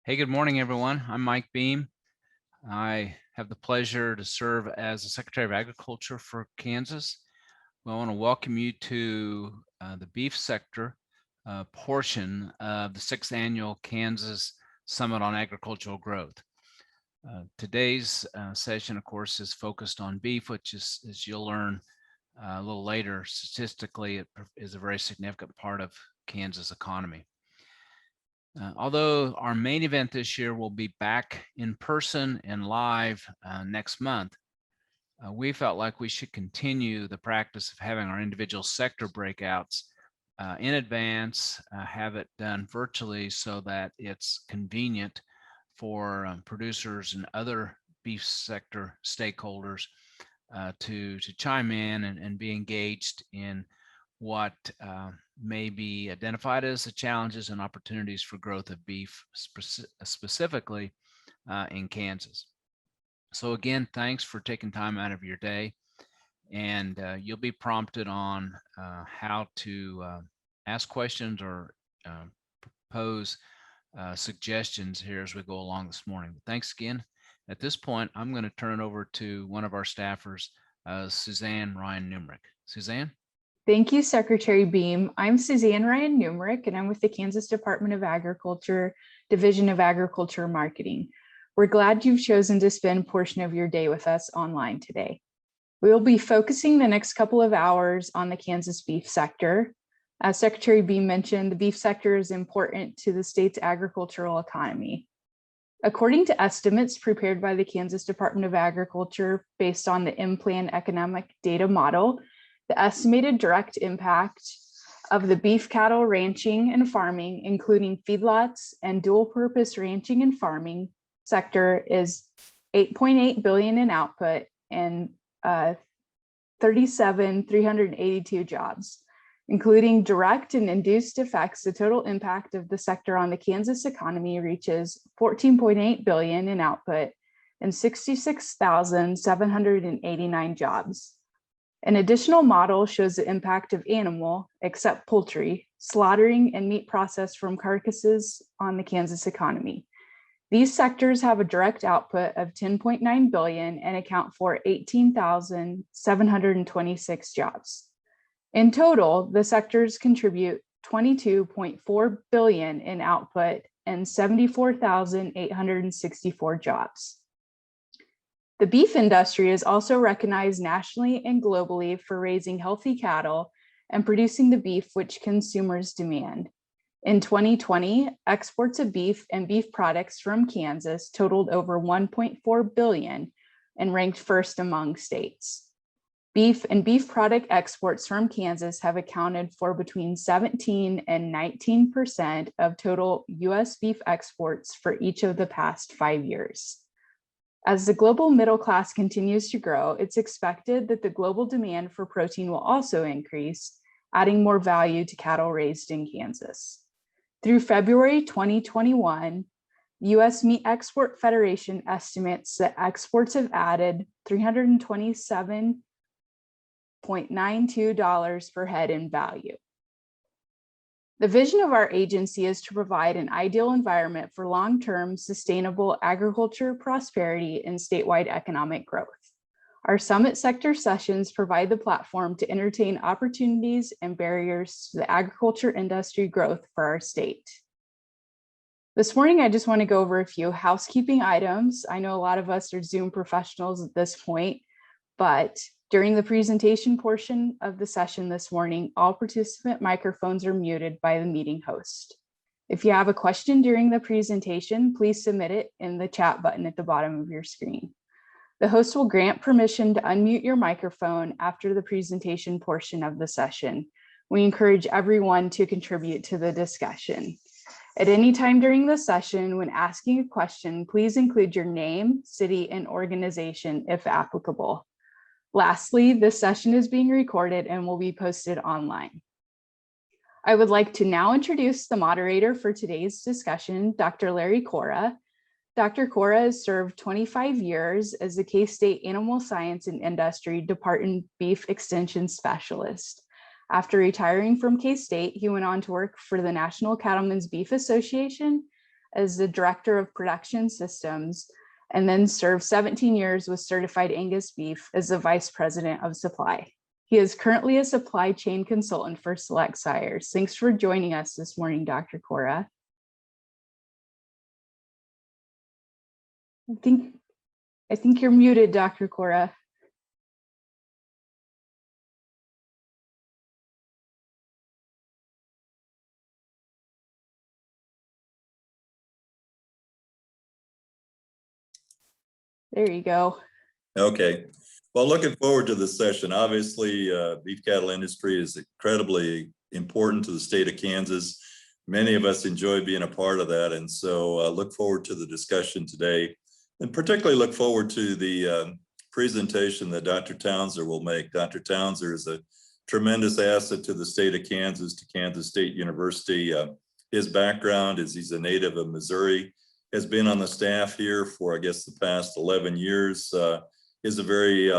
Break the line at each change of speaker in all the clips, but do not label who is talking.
Hey, good morning, everyone. I'm Mike Beam. I have the pleasure to serve as the Secretary of Agriculture for Kansas. I want to welcome you to the beef sector portion of the 6th Annual Kansas Summit on Agricultural Growth. Today's session, of course, is focused on beef, which is, as you'll learn a little later, statistically, it is a very significant part of Kansas economy. Although our main event this year will be back in person and live next month, we felt like we should continue the practice of having our individual sector breakouts in advance, have it done virtually so that it's convenient for producers and other beef sector stakeholders to chime in and be engaged in what may be identified as the challenges and opportunities for growth of beef, specifically in Kansas. So again, thanks for taking time out of your day, and you'll be prompted on how to ask questions or propose suggestions here as we go along this morning. But thanks again. At this point, I'm going to turn it over to one of our staffers, Suzanne Ryan Numerick. Suzanne?
Thank you, Secretary Beam. I'm Suzanne Ryan Numerick, and I'm with the Kansas Department of Agriculture, Division of Agriculture Marketing. We're glad you've chosen to spend a portion of your day with us online today. We will be focusing the next couple of hours on the Kansas beef sector. As Secretary Beam mentioned, the beef sector is important to the state's agricultural economy. According to estimates prepared by the Kansas Department of Agriculture based on the M-Plan economic data model, the estimated direct impact of the beef cattle ranching and farming, including feedlots and dual-purpose ranching and farming sector, is $8.8 billion in output and 382 jobs. Including direct and induced effects, the total impact of the sector on the Kansas economy reaches $14.8 billion in output and 66,789 jobs. An additional model shows the impact of animal, except poultry, slaughtering and meat processed from carcasses on the Kansas economy. These sectors have a direct output of $10.9 billion and account for 18,726 jobs. In total, the sectors contribute $22.4 billion in output and 74,864 jobs. The beef industry is also recognized nationally and globally for raising healthy cattle and producing the beef which consumers demand. In 2020, exports of beef and beef products from Kansas totaled over $1.4 billion and ranked first among states. Beef and beef product exports from Kansas have accounted for between 17 and 19% of total U.S. beef exports for each of the past 5 years. As the global middle class continues to grow, it's expected that the global demand for protein will also increase, adding more value to cattle raised in Kansas. Through February 2021, the U.S. Meat Export Federation estimates that exports have added $327.92 per head in value. The vision of our agency is to provide an ideal environment for long-term sustainable agriculture prosperity and statewide economic growth. Our summit sector sessions provide the platform to entertain opportunities and barriers to the agriculture industry growth for our state. This morning, I just want to go over a few housekeeping items. I know a lot of us are Zoom professionals at this point, but during the presentation portion of the session this morning, all participant microphones are muted by the meeting host. If you have a question during the presentation, please submit it in the chat button at the bottom of your screen. The host will grant permission to unmute your microphone after the presentation portion of the session. We encourage everyone to contribute to the discussion. At any time during the session, when asking a question, please include your name, city, and organization if applicable. Lastly, this session is being recorded and will be posted online. I would like to now introduce the moderator for today's discussion, Dr. Larry Cora. Dr. Cora has served 25 years as the K-State Animal Science and Industry Department Beef Extension Specialist. After retiring from K-State, he went on to work for the National Cattlemen's Beef Association as the Director of Production Systems, and then served 17 years with Certified Angus Beef as the Vice President of Supply. He is currently a supply chain consultant for Select Sires. Thanks for joining us this morning, Dr. Cora. I think you're muted, Dr. Cora. There you go.
Okay. Well, looking forward to the session. Obviously, beef cattle industry is incredibly important to the state of Kansas. Many of us enjoy being a part of that. And so look forward to the discussion today, and particularly look forward to the presentation that Dr. Townser will make. Dr. Townser is a tremendous asset to the state of Kansas, to Kansas State University. His background is he's a native of Missouri, has been on the staff here for, I guess, the past 11 years, is a very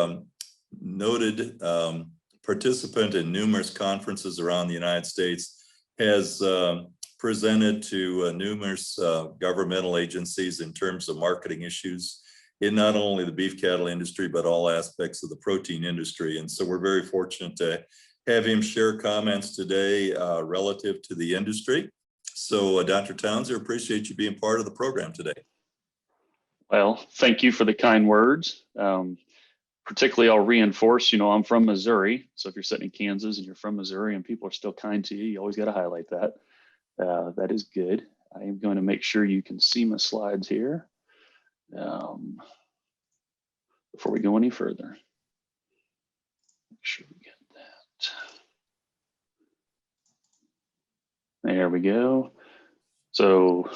noted participant in numerous conferences around the United States, has presented to numerous governmental agencies in terms of marketing issues in not only the beef cattle industry, but all aspects of the protein industry. And so we're very fortunate to have him share comments today relative to the industry. So Dr. Townser, appreciate you being part of the program today.
Well, thank you for the kind words. Particularly, I'll reinforce, I'm from Missouri. So if you're sitting in Kansas and you're from Missouri and people are still kind to you, you always got to highlight that. That is good. I am going to make sure you can see my slides here before we go any further. Make sure we get that. There we go. So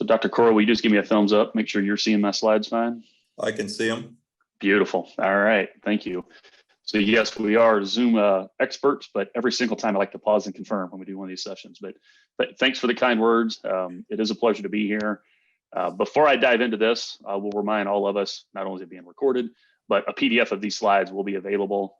Dr. Cora, will you just give me a thumbs up? Make sure you're seeing my slides fine.
I can see them.
Beautiful. All right. Thank you. So yes, we are Zoom experts, but every single time I like to pause and confirm when we do one of these sessions. But thanks for the kind words. It is a pleasure to be here. Before I dive into this, I will remind all of us, not only is it being recorded, but a PDF of these slides will be available.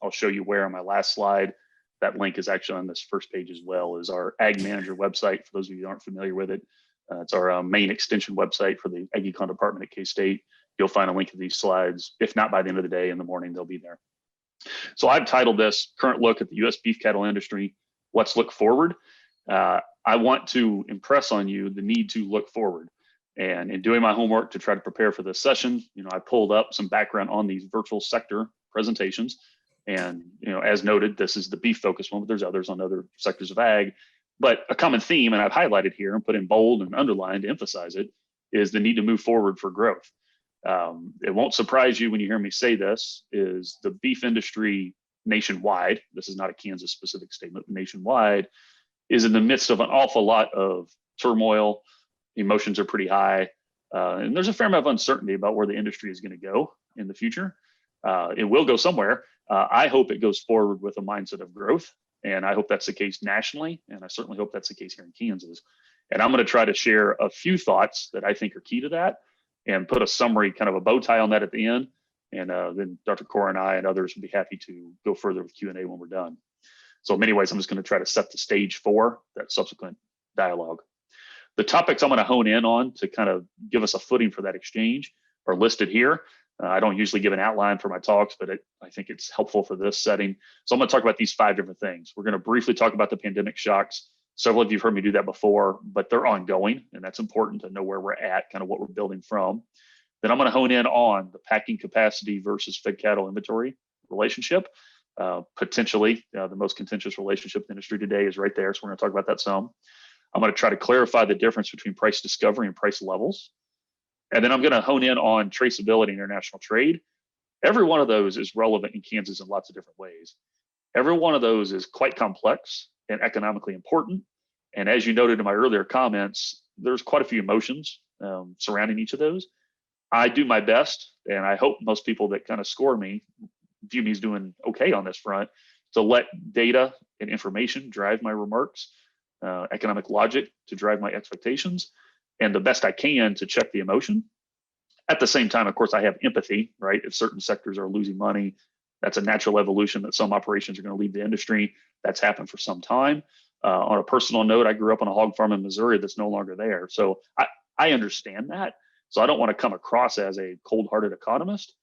I'll show you where on my last slide. That link is actually on this first page as well, is our Ag Manager website. For those of you who aren't familiar with it, it's our main extension website for the Ag Econ department at K-State. You'll find a link to these slides. If not by the end of the day, in the morning, they'll be there. So I've titled this Current Look at the U.S. Beef Cattle Industry. Let's look forward. I want to impress on you the need to look forward. And in doing my homework to try to prepare for this session, I pulled up some background on these virtual sector presentations. And as noted, this is the beef focused one, but there's others on other sectors of ag. But a common theme, and I've highlighted here and put in bold and underlined to emphasize it, is the need to move forward for growth. It won't surprise you when you hear me say this, is the beef industry nationwide, this is not a Kansas specific statement, but nationwide, is in the midst of an awful lot of turmoil. Emotions are pretty high. And there's a fair amount of uncertainty about where the industry is going to go in the future. It will go somewhere. I hope it goes forward with a mindset of growth. And I hope that's the case nationally. And I certainly hope that's the case here in Kansas. And I'm going to try to share a few thoughts that I think are key to that and put a summary, kind of a bow tie on that at the end. And then Dr. Cora and I and others will be happy to go further with Q&A when we're done. So in many ways, I'm just going to try to set the stage for that subsequent dialogue. The topics I'm going to hone in on to kind of give us a footing for that exchange are listed here. I don't usually give an outline for my talks, but I think it's helpful for this setting. So I'm going to talk about these 5 different things. We're going to briefly talk about the pandemic shocks. Several of you have heard me do that before, but they're ongoing, and that's important to know where we're at, kind of what we're building from. Then I'm going to hone in on the packing capacity versus fed cattle inventory relationship. Potentially, the most contentious relationship in the industry today is right there, so we're going to talk about that some. I'm going to try to clarify the difference between price discovery and price levels. And then I'm going to hone in on traceability and international trade. Every one of those is relevant in Kansas in lots of different ways. Every one of those is quite complex and economically important. And as you noted in my earlier comments, there's quite a few emotions surrounding each of those. I do my best, and I hope most people that kind of score me view me as doing okay on this front, to let data and information drive my remarks, economic logic to drive my expectations, and the best I can to check the emotion. At the same time, of course, I have empathy, right? If certain sectors are losing money, that's a natural evolution that some operations are going to leave the industry. That's happened for some time. On a personal note, I grew up on a hog farm in Missouri that's no longer there. So I understand that. So I don't want to come across as a cold-hearted economist,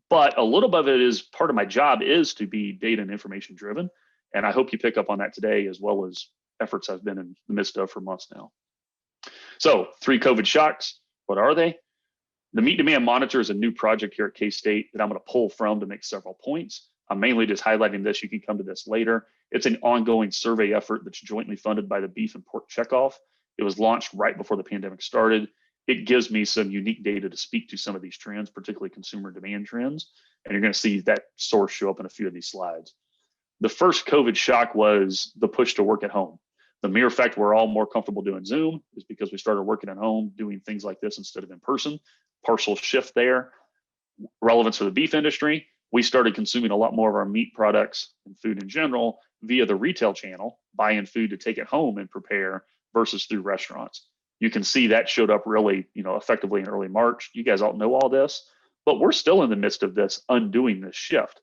but a little bit of it is part of my job is to be data and information driven. And I hope you pick up on that today, as well as efforts I've been in the midst of for months now. So 3 COVID shocks, what are they? The Meat Demand Monitor is a new project here at K-State that I'm going to pull from to make several points. I'm mainly just highlighting this. You can come to this later. It's an ongoing survey effort that's jointly funded by the Beef and Pork Checkoff. It was launched right before the pandemic started. It gives me some unique data to speak to some of these trends, particularly consumer demand trends. And you're going to see that source show up in a few of these slides. The first COVID shock was the push to work at home. The mere fact we're all more comfortable doing Zoom is because we started working at home, doing things like this instead of in person. Partial shift there. Relevance for the beef industry. We started consuming a lot more of our meat products and food in general via the retail channel, buying food to take it home and prepare versus through restaurants. You can see that showed up really, effectively in early March. You guys all know all this, but we're still in the midst of this, undoing this shift.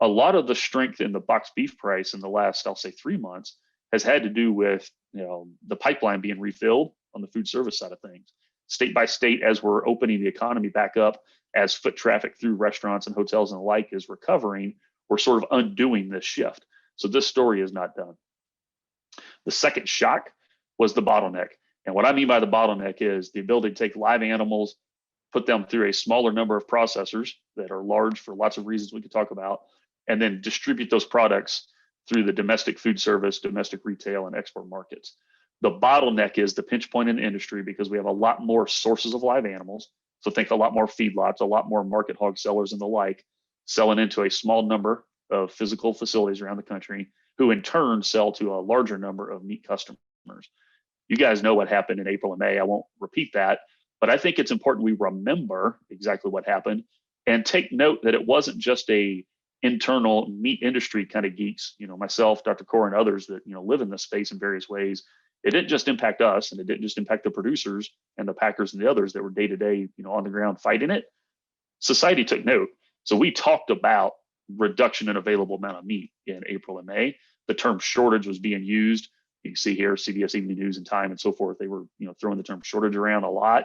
A lot of the strength in the boxed beef price in the last, I'll say 3 months, has had to do with, the pipeline being refilled on the food service side of things. State by state, as we're opening the economy back up, as foot traffic through restaurants and hotels and the like is recovering, we're sort of undoing this shift. So this story is not done. The second shock was the bottleneck. And what I mean by the bottleneck is the ability to take live animals, put them through a smaller number of processors that are large for lots of reasons we could talk about, and then distribute those products through the domestic food service, domestic retail, and export markets. The bottleneck is the pinch point in the industry because we have a lot more sources of live animals. So think a lot more feedlots, a lot more market hog sellers and the like, selling into a small number of physical facilities around the country, who in turn sell to a larger number of meat customers. You guys know what happened in April and May. I won't repeat that, but I think it's important we remember exactly what happened and take note that it wasn't just a internal meat industry kind of geeks, myself, Dr. Core, and others that, live in this space in various ways. It didn't just impact us, and it didn't just impact the producers and the packers and the others that were day to day, on the ground fighting it. Society took note. So we talked about reduction in available amount of meat in April and May. The term shortage was being used. You can see here, CBS Evening News and Time and so forth. They were, throwing the term shortage around a lot.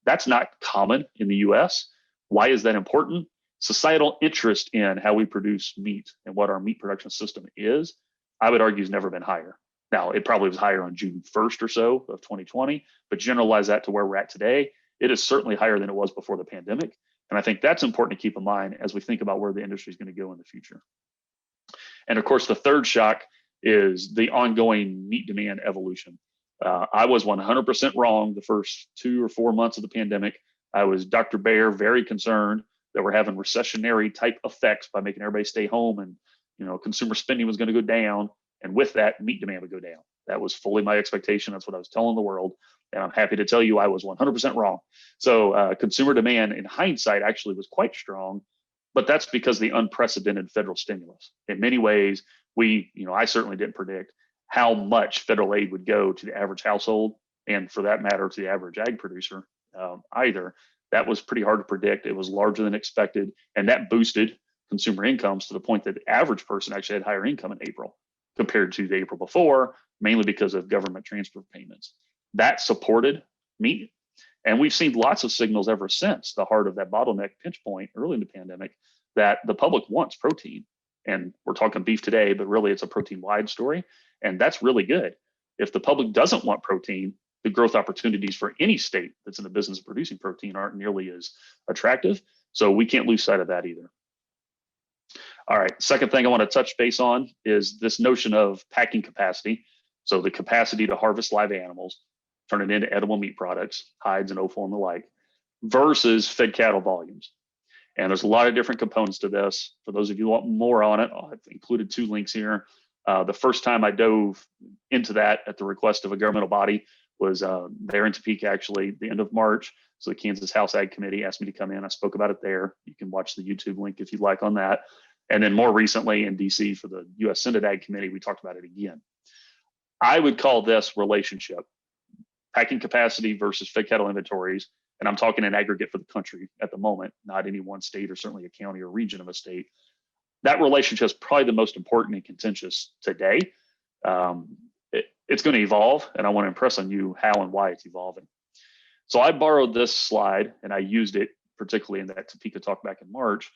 That's not common in the US. Why is that important? Societal interest in how we produce meat and what our meat production system is, I would argue, has never been higher. Now, it probably was higher on June 1st or so of 2020, but generalize that to where we're at today, it is certainly higher than it was before the pandemic. And I think that's important to keep in mind as we think about where the industry is going to go in the future. And of course, the third shock is the ongoing meat demand evolution. I was 100% wrong the first 2 or 4 months of the pandemic. I was Dr. Bear, very concerned that we're having recessionary type effects by making everybody stay home, and consumer spending was going to go down. And with that, meat demand would go down. That was fully my expectation. That's what I was telling the world. And I'm happy to tell you I was 100% wrong. So consumer demand in hindsight actually was quite strong, but that's because of the unprecedented federal stimulus. In many ways, I certainly didn't predict how much federal aid would go to the average household, and for that matter, to the average ag producer either. That was pretty hard to predict. It was larger than expected, and that boosted consumer incomes to the point that the average person actually had higher income in April compared to the April before, mainly because of government transfer payments. That supported meat. And we've seen lots of signals ever since the heart of that bottleneck pinch point early in the pandemic that the public wants protein. And we're talking beef today, but really it's a protein-wide story. And that's really good. If the public doesn't want protein, the growth opportunities for any state that's in the business of producing protein aren't nearly as attractive. So we can't lose sight of that either. All right, second thing I want to touch base on is this notion of packing capacity. So the capacity to harvest live animals, turn it into edible meat products, hides and offal and the like, versus fed cattle volumes. And there's a lot of different components to this. For those of you who want more on it, I've included 2 links here. The first time I dove into that at the request of a governmental body was there in Topeka, actually, the end of March. So the Kansas House Ag Committee asked me to come in. I spoke about it there. You can watch the YouTube link if you'd like on that. And then more recently in DC for the US Senate Ag Committee, we talked about it again. I would call this relationship, packing capacity versus fed cattle inventories. And I'm talking in aggregate for the country at the moment, not any one state or certainly a county or region of a state. That relationship is probably the most important and contentious today. it's going to evolve, and I want to impress on you how and why it's evolving. So I borrowed this slide and I used it particularly in that Topeka talk back in March.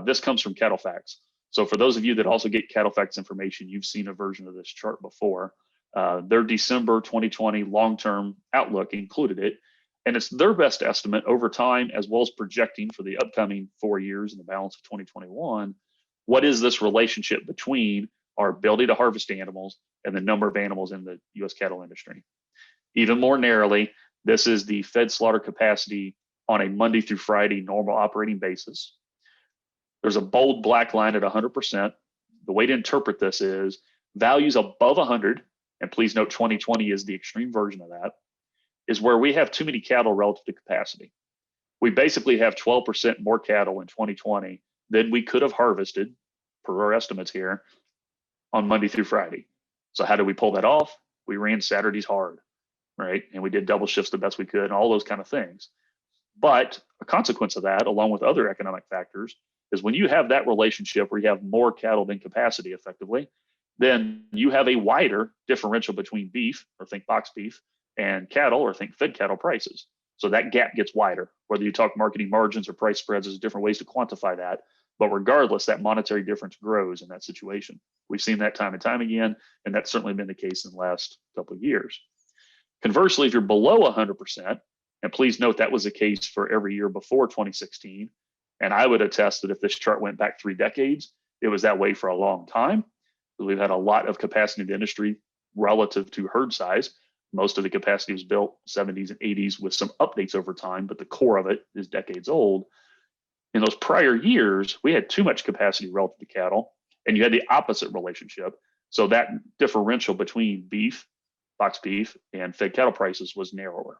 This comes from Cattl Facts. So for those of you that also get Cattl Facts information, you've seen a version of this chart before. Their December 2020 long-term outlook included it, and it's their best estimate over time, as well as projecting for the upcoming 4 years and the balance of 2021. What is this relationship between our ability to harvest animals and the number of animals in the U.S. cattle industry? Even more narrowly, this is the fed slaughter capacity on a Monday through Friday normal operating basis. There's a bold black line at 100%. The way to interpret this is values above 100, and please note 2020 is the extreme version of that, is where we have too many cattle relative to capacity. We basically have 12% more cattle in 2020 than we could have harvested, per our estimates here, on Monday through Friday. So how did we pull that off? We ran Saturdays hard, right? And we did double shifts the best we could and all those kind of things. But a consequence of that, along with other economic factors, is when you have that relationship where you have more cattle than capacity effectively, then you have a wider differential between beef, or think box beef, and cattle, or think fed cattle prices. So that gap gets wider. Whether you talk marketing margins or price spreads, there's different ways to quantify that. But regardless, that monetary difference grows in that situation. We've seen that time and time again, and that's certainly been the case in the last couple of years. Conversely, if you're below 100%, and please note that was the case for every year before 2016, and I would attest that if this chart went back 3 decades, it was that way for a long time. We've had a lot of capacity in the industry relative to herd size. Most of the capacity was built 70s and 80s with some updates over time, but the core of it is decades old. In those prior years, we had too much capacity relative to cattle, and you had the opposite relationship. So that differential between beef, box beef, and fed cattle prices was narrower.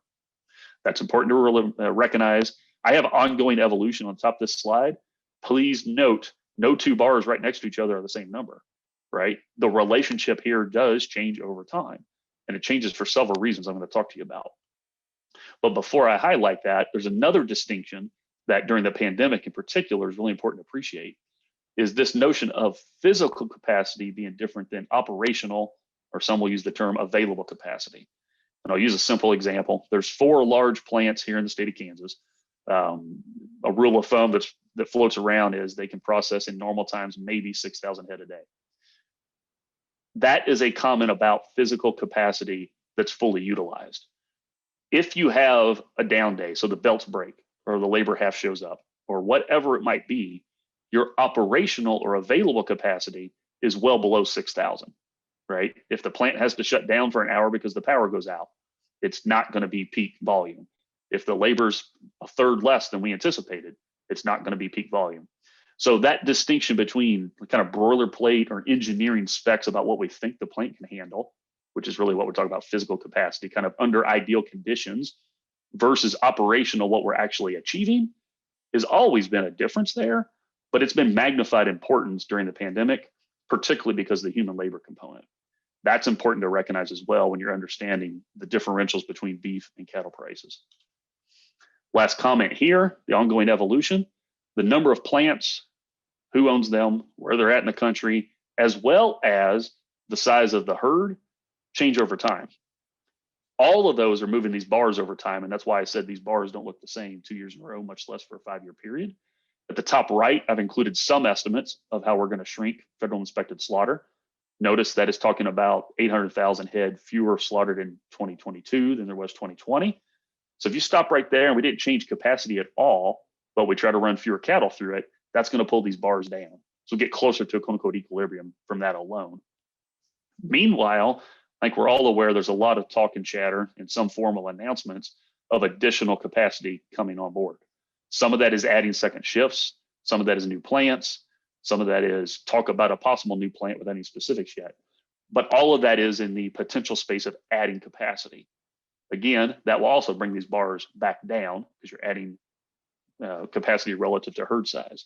That's important to recognize. I have ongoing evolution on top of this slide. Please note, no 2 bars right next to each other are the same number, right? The relationship here does change over time, and it changes for several reasons I'm going to talk to you about. But before I highlight that, there's another distinction that during the pandemic in particular is really important to appreciate, is this notion of physical capacity being different than operational, or some will use the term available capacity. And I'll use a simple example. There's 4 large plants here in the state of Kansas. A rule of thumb that floats around is they can process in normal times maybe 6,000 head a day. That is a comment about physical capacity that's fully utilized. If you have a down day, so the belts break, or the labor half shows up, or whatever it might be, your operational or available capacity is well below 6,000, right? If the plant has to shut down for an hour because the power goes out, it's not going to be peak volume. If the labor's a third less than we anticipated, it's not going to be peak volume. So that distinction between kind of boilerplate or engineering specs about what we think the plant can handle, which is really what we're talking about, physical capacity, kind of under ideal conditions, versus operational, what we're actually achieving, has always been a difference there, but it's been magnified importance during the pandemic, particularly because of the human labor component. That's important to recognize as well when you're understanding the differentials between beef and cattle prices. Last comment here, the ongoing evolution, the number of plants, who owns them, where they're at in the country, as well as the size of the herd, change over time. All of those are moving these bars over time, and that's why I said these bars don't look the same 2 years in a row, much less for a 5-year period. At the top right, I've included some estimates of how we're going to shrink federal inspected slaughter. Notice that it's talking about 800,000 head fewer slaughtered in 2022 than there was 2020. So if you stop right there and we didn't change capacity at all, but we try to run fewer cattle through it, that's going to pull these bars down. So get closer to a quote unquote equilibrium from that alone. Meanwhile, I think we're all aware there's a lot of talk and chatter and some formal announcements of additional capacity coming on board. Some of that is adding second shifts. Some of that is new plants. Some of that is talk about a possible new plant without any specifics yet. But all of that is in the potential space of adding capacity. Again, that will also bring these bars back down because you're adding capacity relative to herd size.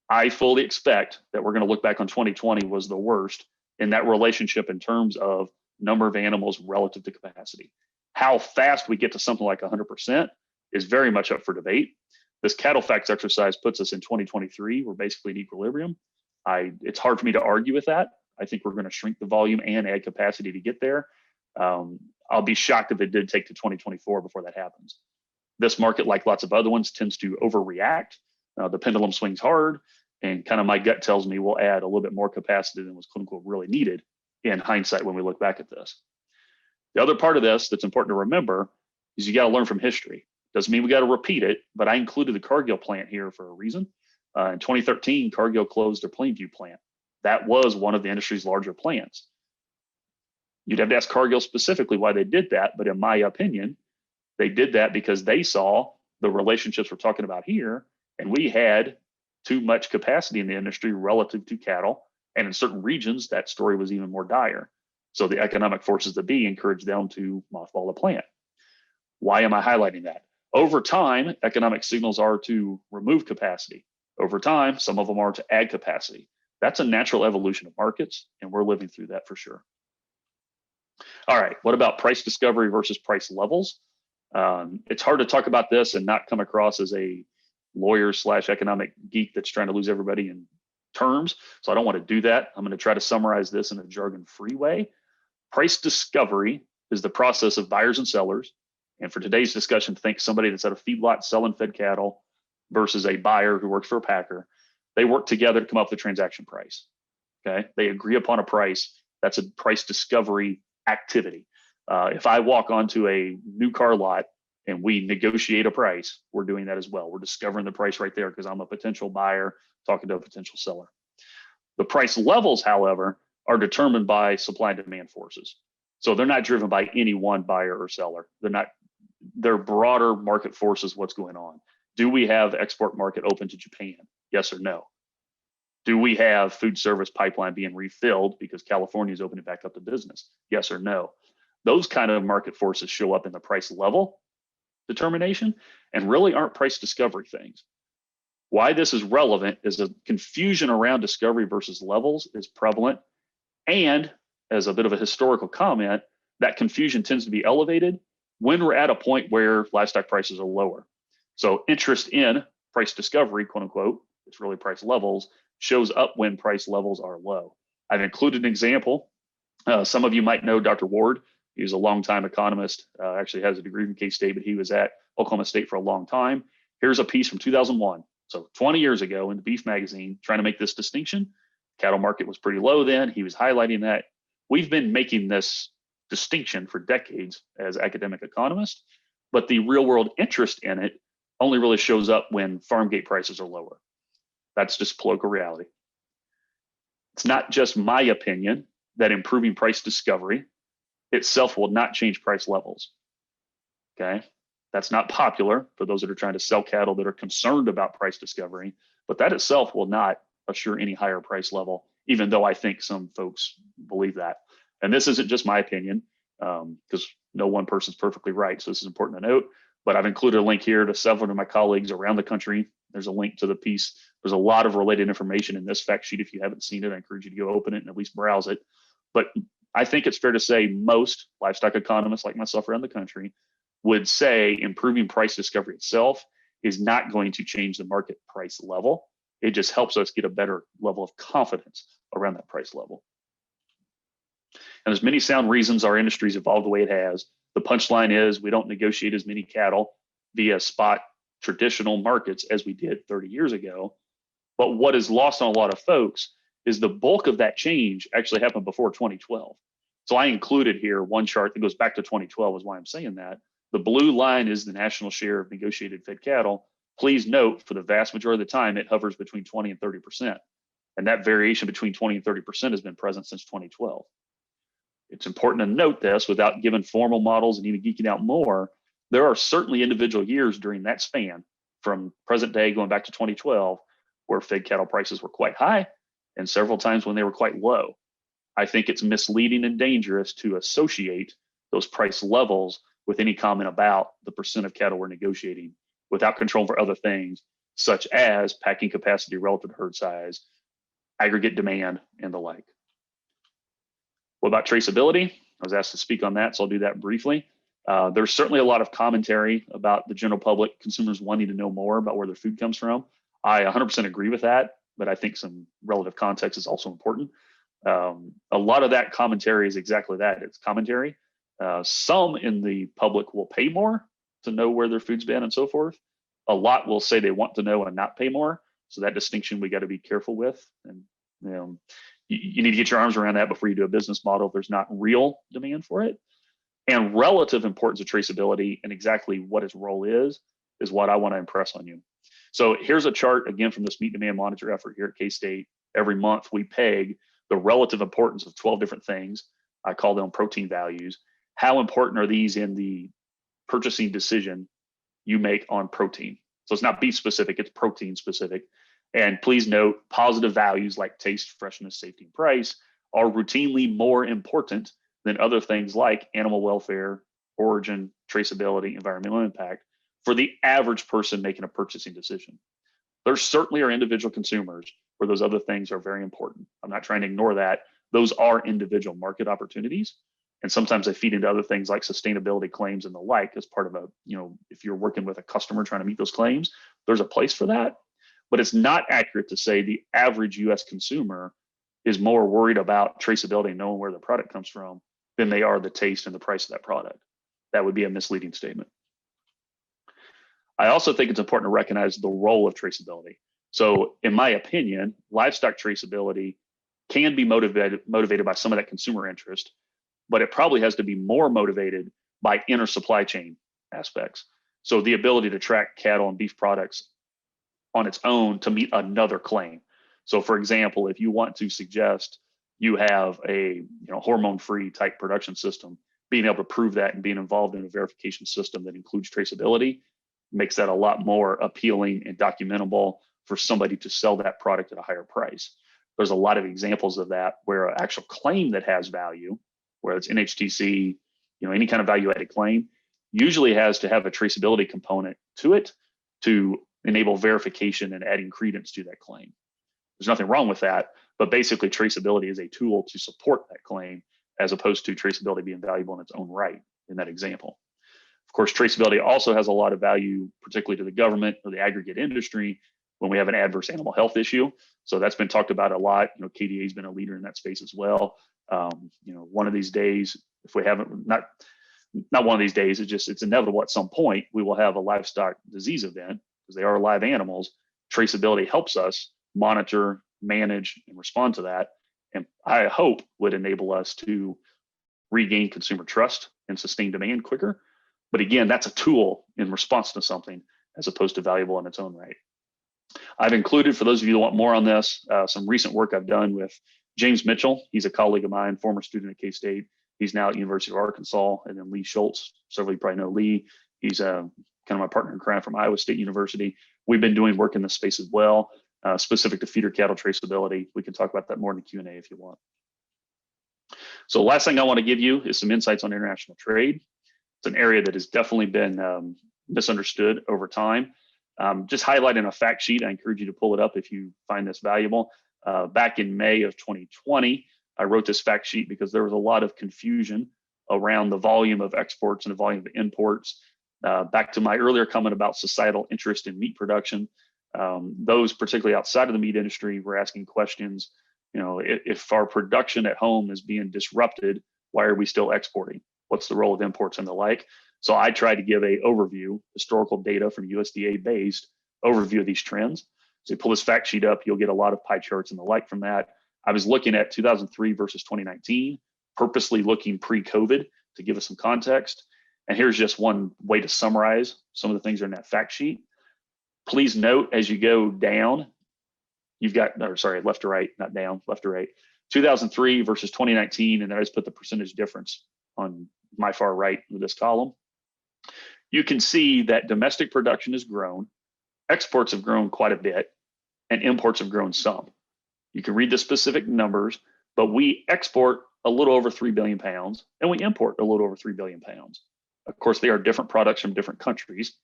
I fully expect that we're going to look back on 2020 was the worst in that relationship in terms of number of animals relative to capacity. How fast we get to something like 100% is very much up for debate. This Cattl Facts exercise puts us in 2023. We're basically in equilibrium. It's hard for me to argue with that. I think we're going to shrink the volume and add capacity to get there. I'll be shocked if it did take to 2024 before that happens. This market, like lots of other ones, tends to overreact. The pendulum swings hard, and kind of my gut tells me we'll add a little bit more capacity than was quote unquote really needed in hindsight when we look back at this. The other part of this that's important to remember is you got to learn from history. Doesn't mean we got to repeat it, but I included the Cargill plant here for a reason. In 2013, Cargill closed their Plainview plant. That was one of the industry's larger plants. You'd have to ask Cargill specifically why they did that, but in my opinion, they did that because they saw the relationships we're talking about here, and we had too much capacity in the industry relative to cattle, and in certain regions, that story was even more dire. So the economic forces that be encouraged them to mothball the plant. Why am I highlighting that? Over time, economic signals are to remove capacity. Over time, some of them are to add capacity. That's a natural evolution of markets, and we're living through that for sure. All right, what about price discovery versus price levels? It's hard to talk about this and not come across as a lawyer / economic geek that's trying to lose everybody in terms. So I don't want to do that. I'm going to try to summarize this in a jargon-free way. Price discovery is the process of buyers and sellers. And for today's discussion, think somebody that's at a feedlot selling fed cattle versus a buyer who works for a packer. They work together to come up with a transaction price. Okay, they agree upon a price. That's a price discovery activity. If I walk onto a new car lot and we negotiate a price, we're doing that as well. We're discovering the price right there because I'm a potential buyer talking to a potential seller. The price levels, however, are determined by supply and demand forces. So they're not driven by any one buyer or seller. They're broader market forces, what's going on. Do we have export market open to Japan? Yes or no? Do we have food service pipeline being refilled because California is opening back up to business? Yes or no? Those kind of market forces show up in the price level determination and really aren't price discovery things. Why this is relevant is a confusion around discovery versus levels is prevalent. And as a bit of a historical comment, that confusion tends to be elevated when we're at a point where livestock prices are lower. So interest in price discovery, quote unquote, it's really price levels, shows up when price levels are low. I've included an example. Some of you might know Dr. Ward. He was a longtime economist, actually has a degree from K-State, but he was at Oklahoma State for a long time. Here's a piece from 2001. So 20 years ago in the Beef magazine, trying to make this distinction. Cattle market was pretty low then. He was highlighting that. We've been making this distinction for decades as academic economists, but the real world interest in it only really shows up when farm gate prices are lower. That's just political reality. It's not just my opinion that improving price discovery itself will not change price levels. Okay, that's not popular for those that are trying to sell cattle that are concerned about price discovery, but that itself will not assure any higher price level, even though I think some folks believe that. And this isn't just my opinion, because no one person's perfectly right. So this is important to note, but I've included a link here to several of my colleagues around the country. There's a link to the piece. There's a lot of related information in this fact sheet. If you haven't seen it, I encourage you to go open it and at least browse it. But I think it's fair to say most livestock economists like myself around the country would say improving price discovery itself is not going to change the market price level. It just helps us get a better level of confidence around that price level. And there's many sound reasons our industry's evolved the way it has. The punchline is we don't negotiate as many cattle via spot traditional markets as we did 30 years ago. But what is lost on a lot of folks is the bulk of that change actually happened before 2012. So I included here one chart that goes back to 2012 is why I'm saying that. The blue line is the national share of negotiated fed cattle. Please note, for the vast majority of the time, it hovers between 20 and 30%. And that variation between 20 and 30% has been present since 2012. It's important to note this without giving formal models and even geeking out more. There are certainly individual years during that span from present day going back to 2012 where fed cattle prices were quite high and several times when they were quite low. I think it's misleading and dangerous to associate those price levels with any comment about the percent of cattle we're negotiating without control for other things, such as packing capacity relative to herd size, aggregate demand, and the like. What about traceability? I was asked to speak on that, so I'll do that briefly. There's certainly a lot of commentary about the general public, consumers wanting to know more about where their food comes from. I 100% agree with that, but I think some relative context is also important. A lot of that commentary is exactly that. It's commentary. Some in the public will pay more to know where their food's been and so forth. A lot will say they want to know and not pay more. So that distinction we got to be careful with. And you need to get your arms around that before you do a business model if there's not real demand for it. And relative importance of traceability and exactly what its role is what I want to impress on you. So here's a chart again from this Meet Demand Monitor effort here at K-State. Every month we peg the relative importance of 12 different things. I call them protein values. How important are these in the purchasing decision you make on protein? So it's not beef specific, it's protein specific. And please note, positive values like taste, freshness, safety, and price are routinely more important than other things like animal welfare, origin, traceability, environmental impact for the average person making a purchasing decision. There certainly are individual consumers where those other things are very important. I'm not trying to ignore that. Those are individual market opportunities. And sometimes they feed into other things like sustainability claims and the like as part of a, if you're working with a customer trying to meet those claims, there's a place for that. But it's not accurate to say the average US consumer is more worried about traceability and knowing where the product comes from than they are the taste and the price of that product. That would be a misleading statement. I also think it's important to recognize the role of traceability. So in my opinion, livestock traceability can be motivated by some of that consumer interest, but it probably has to be more motivated by inner supply chain aspects. So the ability to track cattle and beef products on its own to meet another claim. So for example, if you want to suggest you have a hormone-free type production system, being able to prove that and being involved in a verification system that includes traceability makes that a lot more appealing and documentable for somebody to sell that product at a higher price. There's a lot of examples of that where an actual claim that has value, whether it's NHTC, any kind of value-added claim, usually has to have a traceability component to it to enable verification and adding credence to that claim. There's nothing wrong with that, but basically traceability is a tool to support that claim as opposed to traceability being valuable in its own right in that example. Of course, traceability also has a lot of value, particularly to the government or the aggregate industry when we have an adverse animal health issue. So that's been talked about a lot. KDA has been a leader in that space as well. One of these days, if we haven't, not one of these days, it's inevitable at some point, we will have a livestock disease event because they are live animals. Traceability helps us monitor, manage, and respond to that. And I hope would enable us to regain consumer trust and sustain demand quicker. But again, that's a tool in response to something as opposed to valuable in its own right. I've included, for those of you that want more on this, some recent work I've done with James Mitchell. He's a colleague of mine, former student at K-State. He's now at University of Arkansas. And then Lee Schultz, several of you probably know Lee. He's kind of my partner in crime from Iowa State University. We've been doing work in this space as well, specific to feeder cattle traceability. We can talk about that more in the Q&A if you want. So last thing I want to give you is some insights on international trade. It's an area that has definitely been misunderstood over time. Just highlighting a fact sheet. I encourage you to pull it up if you find this valuable. Back in May of 2020, I wrote this fact sheet because there was a lot of confusion around the volume of exports and the volume of imports. Back to my earlier comment about societal interest in meat production, those particularly outside of the meat industry were asking questions, if our production at home is being disrupted, why are we still exporting? What's the role of imports and the like? So I tried to give a overview, historical data from USDA based overview of these trends. So you pull this fact sheet up, you'll get a lot of pie charts and the like from that. I was looking at 2003 versus 2019, purposely looking pre-COVID to give us some context. And here's just one way to summarize some of the things that are in that fact sheet. Please note as you go down, you've got, left to right, not down, left to right, 2003 versus 2019, and then I just put the percentage difference on my far right with this column. You can see that domestic production has grown, exports have grown quite a bit, and imports have grown some. You can read the specific numbers, but we export a little over 3 billion pounds, and we import a little over 3 billion pounds. Of course, they are different products from different countries,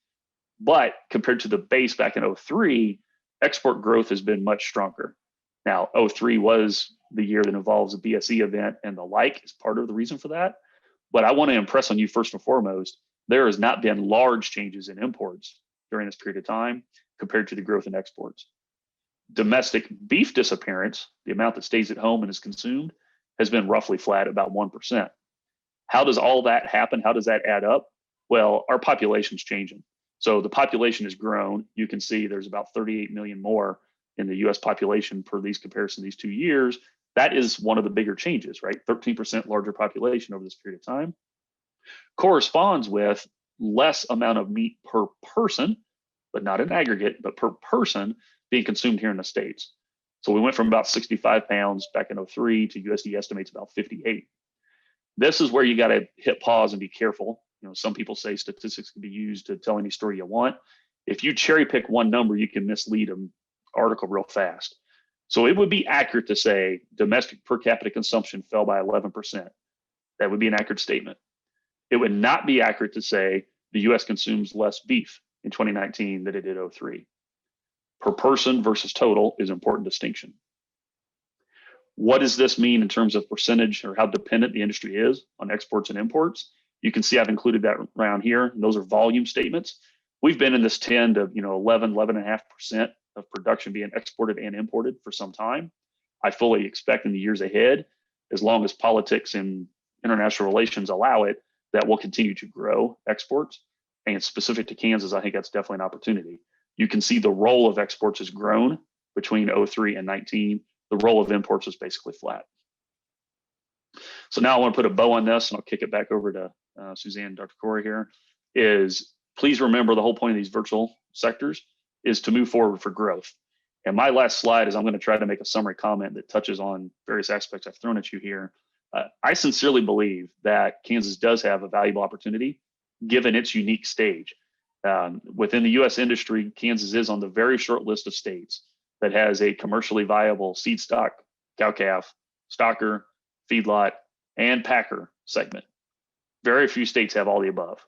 but compared to the base back in 03, export growth has been much stronger. Now, 03 was the year that involves a BSE event and the like is part of the reason for that. But I want to impress on you first and foremost, there has not been large changes in imports during this period of time compared to the growth in exports. Domestic beef disappearance, the amount that stays at home and is consumed, has been roughly flat, about 1%. How does all that happen? How does that add up? Well, our population's changing. So the population has grown. You can see there's about 38 million more in the US population per these comparison these 2 years. That is one of the bigger changes, right? 13% larger population over this period of time corresponds with less amount of meat per person, but not in aggregate, but per person being consumed here in the States. So we went from about 65 pounds back in 03 to USDA estimates about 58. This is where you got to hit pause and be careful. You know, some people say statistics can be used to tell any story you want. If you cherry pick one number, you can mislead an article real fast. So it would be accurate to say domestic per capita consumption fell by 11%. That would be an accurate statement. It would not be accurate to say the US consumes less beef in 2019 than it did 03. Per person versus total is an important distinction. What does this mean in terms of percentage or how dependent the industry is on exports and imports? You can see I've included that around here. And those are volume statements. We've been in this 10 to 11.5% of production being exported and imported for some time. I fully expect in the years ahead, as long as politics and international relations allow it, that will continue to grow exports. And specific to Kansas, I think that's definitely an opportunity. You can see the role of exports has grown between 03 and 19. The role of imports is basically flat. So now I want to put a bow on this, and I'll kick it back over to Suzanne and Dr. Corey here, is please remember the whole point of these virtual sectors is to move forward for growth. And my last slide is I'm going to try to make a summary comment that touches on various aspects I've thrown at you here. I sincerely believe that Kansas does have a valuable opportunity given its unique stage. Within the US industry, Kansas is on the very short list of states that has a commercially viable seed stock, cow-calf, stocker, feedlot, and packer segment. Very few states have all the above.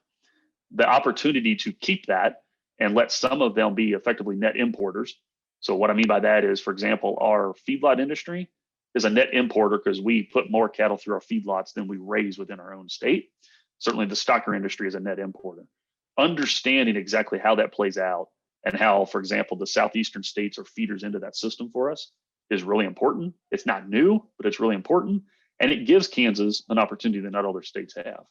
The opportunity to keep that and let some of them be effectively net importers. So what I mean by that is, for example, our feedlot industry is a net importer because we put more cattle through our feedlots than we raise within our own state. Certainly the stocker industry is a net importer. Understanding exactly how that plays out and how, for example, the southeastern states are feeders into that system for us is really important. It's not new, but it's really important. And it gives Kansas an opportunity that not other states have.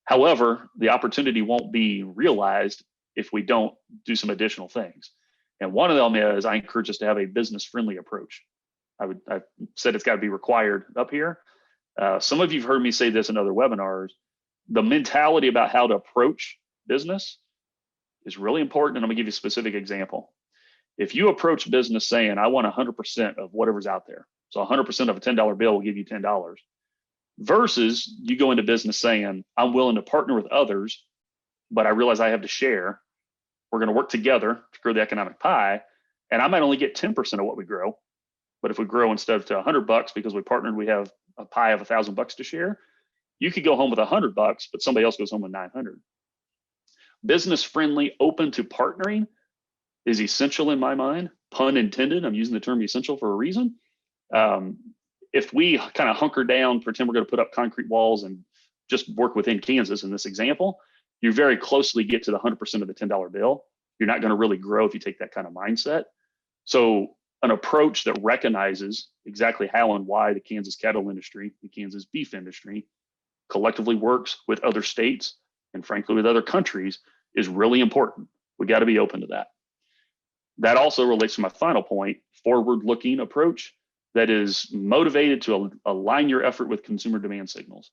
However, the opportunity won't be realized if we don't do some additional things. And one of them is I encourage us to have a business-friendly approach. I've said it's got to be required up here. Some of you've heard me say this in other webinars. The mentality about how to approach business is really important. And I'm gonna give you a specific example. If you approach business saying, I want 100% of whatever's out there. So 100% of a $10 bill will give you $10 versus you go into business saying, I'm willing to partner with others, but I realize I have to share. We're gonna work together to grow the economic pie. And I might only get 10% of what we grow. But if we grow instead of to $100 because we partnered, we have a pie of $1,000 to share. You could go home with $100, but somebody else goes home with 900. Business friendly, open to partnering is essential in my mind. Pun intended. I'm using the term essential for a reason. If we kind of hunker down, pretend we're going to put up concrete walls and just work within Kansas in this example, you very closely get to the 100% of the $10 bill. You're not going to really grow if you take that kind of mindset. So an approach that recognizes exactly how and why the Kansas cattle industry, the Kansas beef industry collectively works with other states and frankly with other countries is really important. We got to be open to that. That also relates to my final point, forward-looking approach that is motivated to align your effort with consumer demand signals.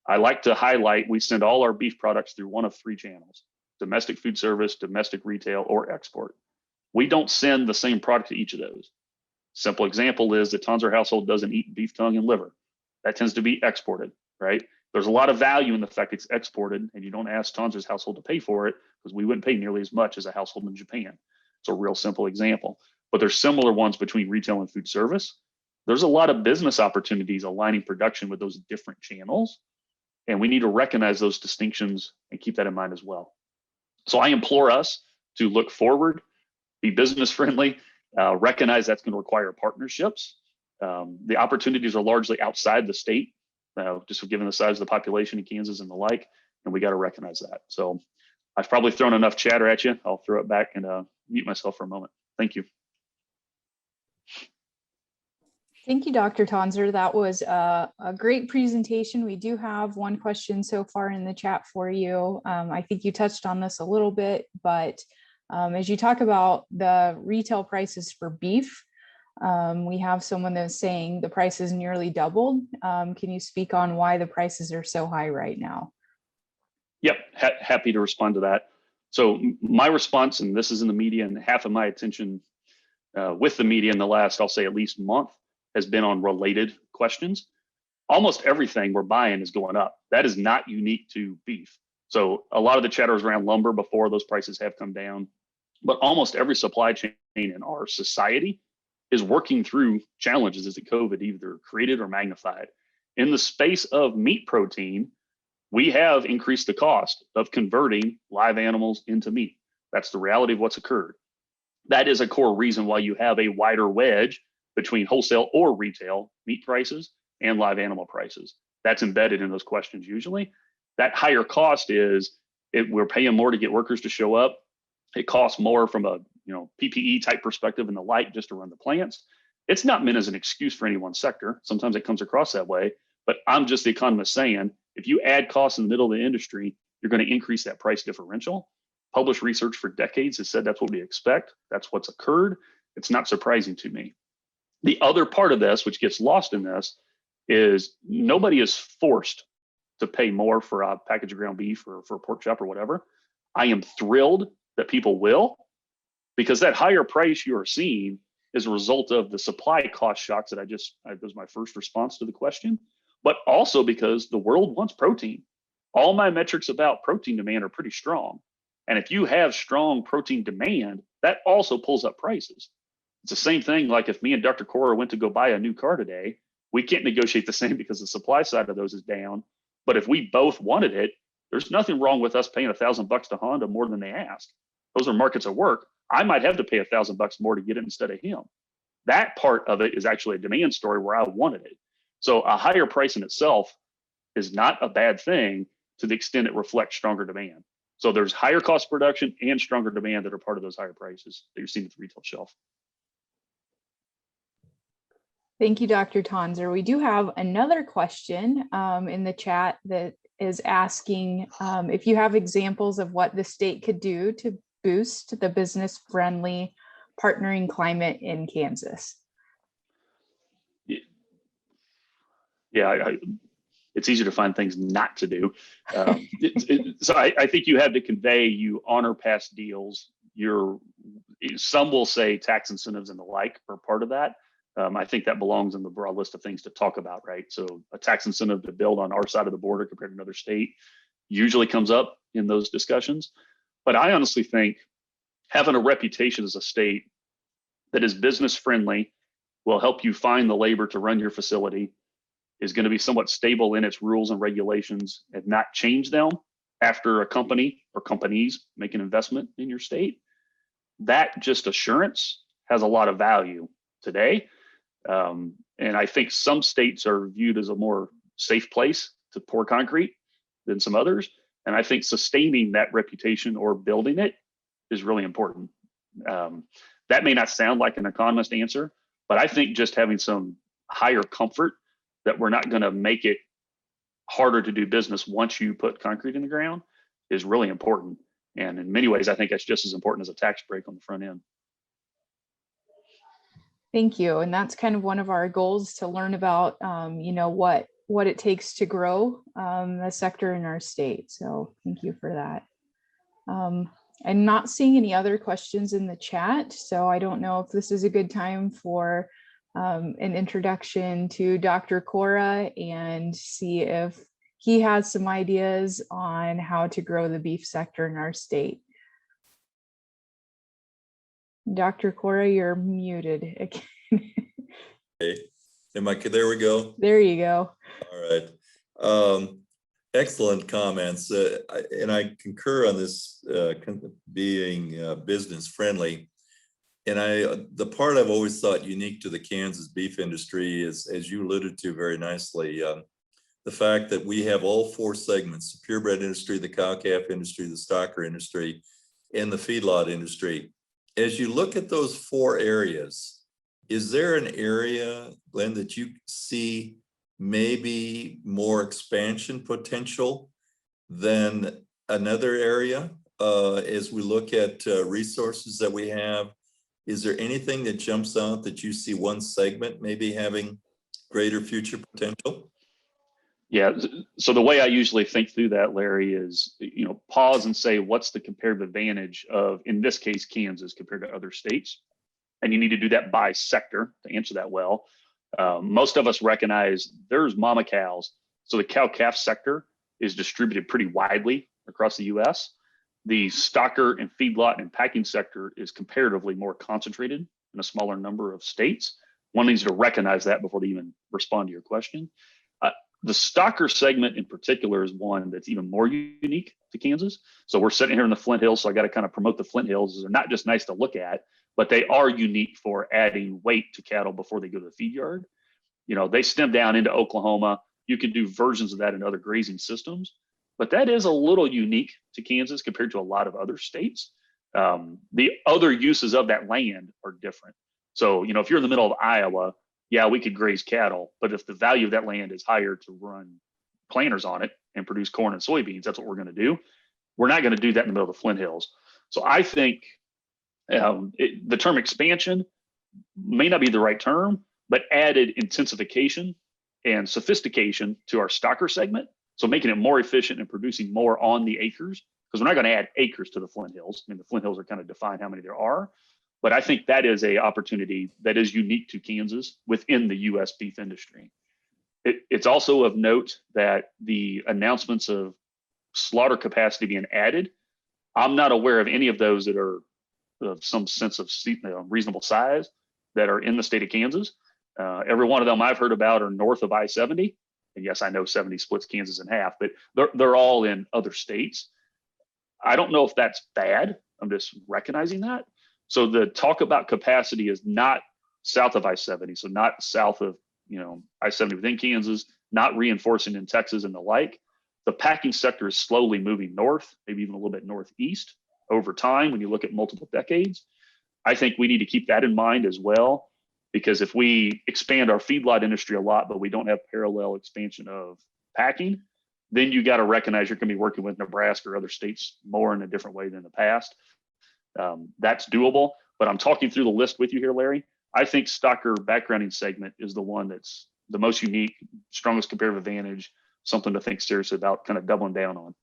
I like to highlight, we send all our beef products through one of three channels: domestic food service, domestic retail, or export. We don't send the same product to each of those. Simple example is the Tonser household doesn't eat beef tongue and liver. That tends to be exported, right? There's a lot of value in the fact it's exported, and you don't ask Tonser's household to pay for it because we wouldn't pay nearly as much as a household in Japan. It's a real simple example. But there's similar ones between retail and food service. There's a lot of business opportunities aligning production with those different channels, and we need to recognize those distinctions and keep that in mind as well. So I implore us to look forward, be business friendly, recognize that's going to require partnerships. The opportunities are largely outside the state, just given the size of the population in Kansas and the like, and we got to recognize that. So I've probably thrown enough chatter at you. I'll throw it back and mute myself for a moment. Thank you.
Thank you, Dr. Tonser. That was a great presentation. We do have one question so far in the chat for you. I think you touched on this a little bit, but as you talk about the retail prices for beef, we have someone that's saying the price is nearly doubled. Can you speak on why the prices are so high right now?
Yep, happy to respond to that. So my response, and this is in the media, and half of my attention with the media in the last, I'll say at least month, has been on related questions. Almost everything we're buying is going up. That is not unique to beef. So a lot of the chatter is around lumber before those prices have come down, but almost every supply chain in our society is working through challenges as the COVID either created or magnified. In the space of meat protein, we have increased the cost of converting live animals into meat. That's the reality of what's occurred. That is a core reason why you have a wider wedge between wholesale or retail meat prices and live animal prices. That's embedded in those questions usually. That higher cost is we're paying more to get workers to show up. It costs more from a PPE type perspective and the like just to run the plants. It's not meant as an excuse for any one sector. Sometimes it comes across that way, but I'm just the economist saying, if you add costs in the middle of the industry, you're going to increase that price differential. Published research for decades has said that's what we expect. That's what's occurred. It's not surprising to me. The other part of this, which gets lost in this, is nobody is forced to pay more for a package of ground beef or for a pork chop or whatever. I am thrilled that people will, because that higher price you are seeing is a result of the supply cost shocks that that was my first response to the question, but also because the world wants protein. All my metrics about protein demand are pretty strong. And if you have strong protein demand, that also pulls up prices. It's the same thing like if me and Dr. Cora went to go buy a new car today, we can't negotiate the same because the supply side of those is down. But if we both wanted it, there's nothing wrong with us paying $1,000 to Honda more than they ask. Those are markets at work. I might have to pay $1,000 more to get it instead of him. That part of it is actually a demand story where I wanted it. So a higher price in itself is not a bad thing to the extent it reflects stronger demand. So there's higher cost production and stronger demand that are part of those higher prices that you're seeing at the retail shelf.
Thank you, Dr. Tonser. We do have another question in the chat that is asking if you have examples of what the state could do to boost the business-friendly partnering climate in Kansas.
Yeah, it's easy to find things not to do. So I think you have to convey you honor past deals. Some will say tax incentives and the like are part of that. I think that belongs in the broad list of things to talk about, right? So a tax incentive to build on our side of the border compared to another state usually comes up in those discussions. But I honestly think having a reputation as a state that is business friendly will help you find the labor to run your facility, is going to be somewhat stable in its rules and regulations and not change them after a company or companies make an investment in your state. That just assurance has a lot of value today. And I think some states are viewed as a more safe place to pour concrete than some others. And I think sustaining that reputation or building it is really important. That may not sound like an economist answer, but I think just having some higher comfort that we're not going to make it harder to do business once you put concrete in the ground is really important. And in many ways, I think that's just as important as a tax break on the front end.
Thank you. And that's kind of one of our goals, to learn about, what it takes to grow the sector in our state. So thank you for that. I'm not seeing any other questions in the chat, so I don't know if this is a good time for an introduction to Dr. Cora and see if he has some ideas on how to grow the beef sector in our state. Dr. Cora, you're muted again.
Okay. There we go.
There you go.
All right. Excellent comments. And I concur on this being business friendly. And the part I've always thought unique to the Kansas beef industry is, as you alluded to very nicely, the fact that we have all four segments: the purebred industry, the cow-calf industry, the stocker industry, and the feedlot industry. As you look at those four areas, is there an area, Glenn, that you see maybe more expansion potential than another area? As we look at resources that we have, is there anything that jumps out that you see one segment maybe having greater future potential?
Yeah. So the way I usually think through that, Larry, is, pause and say, what's the comparative advantage of, in this case, Kansas compared to other states? And you need to do that by sector to answer that well. Most of us recognize there's mama cows. So the cow-calf sector is distributed pretty widely across the US. The stocker and feedlot and packing sector is comparatively more concentrated in a smaller number of states. One needs to recognize that before they even respond to your question. The stocker segment in particular is one that's even more unique to Kansas. So we're sitting here in the Flint Hills, so I got to kind of promote the Flint Hills. They're not just nice to look at, but they are unique for adding weight to cattle before they go to the feed yard. They stem down into Oklahoma. You can do versions of that in other grazing systems, but that is a little unique to Kansas compared to a lot of other states. The other uses of that land are different. So, if you're in the middle of Iowa, yeah, we could graze cattle, but if the value of that land is higher to run planters on it and produce corn and soybeans, that's what we're going to do. We're not going to do that in the middle of the Flint Hills. So I think the term expansion may not be the right term, but added intensification and sophistication to our stocker segment. So making it more efficient and producing more on the acres, because we're not going to add acres to the Flint Hills. I mean, the Flint Hills are kind of define how many there are. But I think that is an opportunity that is unique to Kansas within the U.S. beef industry. It's also of note that the announcements of slaughter capacity being added, I'm not aware of any of those that are of some sense of reasonable size that are in the state of Kansas. Every one of them I've heard about are north of I-70. And yes, I know 70 splits Kansas in half, but they're all in other states. I don't know if that's bad. I'm just recognizing that. So the talk about capacity is not south of I-70, so not south of I-70 within Kansas, not reinforcing in Texas and the like. The packing sector is slowly moving north, maybe even a little bit northeast over time when you look at multiple decades. I think we need to keep that in mind as well, because if we expand our feedlot industry a lot, but we don't have parallel expansion of packing, then you got to recognize you're going to be working with Nebraska or other states more in a different way than the past. That's doable, but I'm talking through the list with you here, Larry. I think stocker backgrounding segment is the one that's the most unique, strongest comparative advantage, something to think seriously about, kind of doubling down on.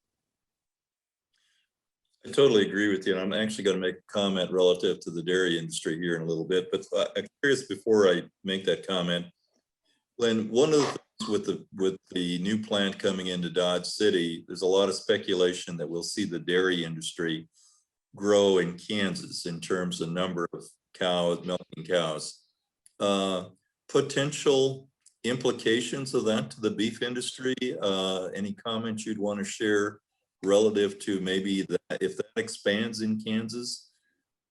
I totally agree with you. And I'm actually going to make a comment relative to the dairy industry here in a little bit, but I'm curious before I make that comment, Glenn, one of the things with the new plant coming into Dodge City, there's a lot of speculation that we'll see the dairy industry grow in Kansas in terms of number of cows, milking cows. Potential implications of that to the beef industry? Any comments you'd want to share relative to maybe that if that expands in Kansas?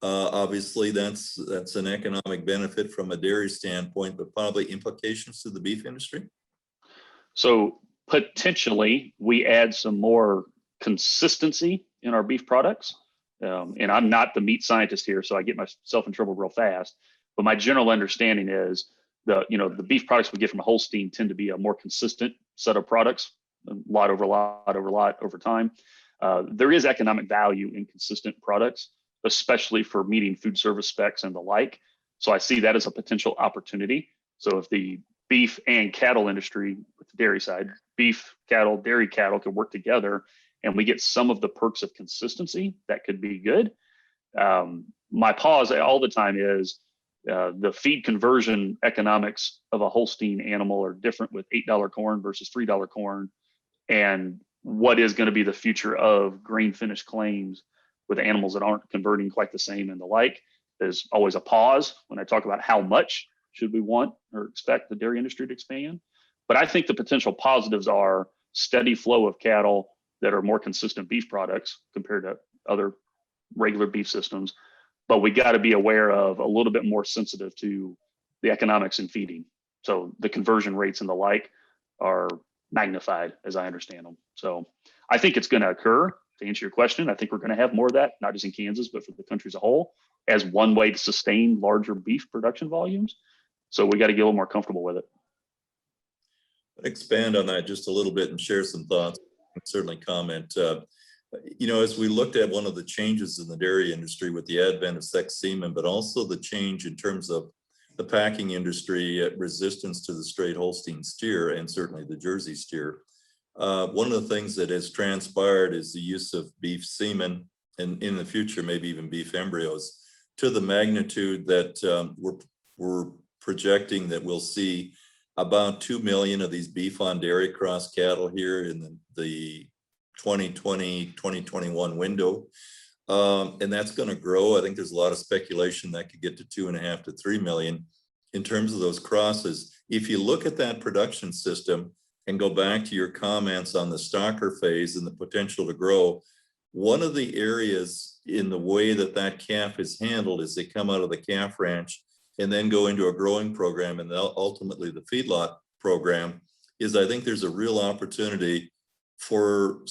Obviously, that's an economic benefit from a dairy standpoint, but probably implications to the beef industry.
So potentially, we add some more consistency in our beef products. And I'm not the meat scientist here, so I get myself in trouble real fast. But my general understanding is the beef products we get from a Holstein tend to be a more consistent set of products, lot over lot over time. There is economic value in consistent products, especially for meeting food service specs and the like. So I see that as a potential opportunity. So if the beef and cattle industry with the dairy side, beef, cattle, dairy cattle can work together and we get some of the perks of consistency, that could be good. My pause all the time is the feed conversion economics of a Holstein animal are different with $8 corn versus $3 corn. And what is going to be the future of grain finished claims with animals that aren't converting quite the same and the like. There's always a pause when I talk about how much should we want or expect the dairy industry to expand. But I think the potential positives are steady flow of cattle that are more consistent beef products compared to other regular beef systems. But we got to be aware of a little bit more sensitive to the economics in feeding. So the conversion rates and the like are magnified as I understand them. So I think it's going to occur. to answer your question, I think we're going to have more of that, not just in Kansas, but for the country as a whole, as one way to sustain larger beef production volumes. So we got to get a little more comfortable with it.
Expand on that just a little bit and share some thoughts. Certainly comment. As we looked at one of the changes in the dairy industry with the advent of sex semen, but also the change in terms of the packing industry resistance to the straight Holstein steer and certainly the Jersey steer. One of the things that has transpired is the use of beef semen and in the future, maybe even beef embryos to the magnitude that we're projecting that we'll see about 2 million of these beef on dairy cross cattle here in the 2020, 2021 window. And that's going to grow. I think there's a lot of speculation that could get to 2.5 to 3 million in terms of those crosses. If you look at that production system and go back to your comments on the stocker phase and the potential to grow, one of the areas in the way that that calf is handled is they come out of the calf ranch and then go into a growing program and ultimately the feedlot program is I think there's a real opportunity for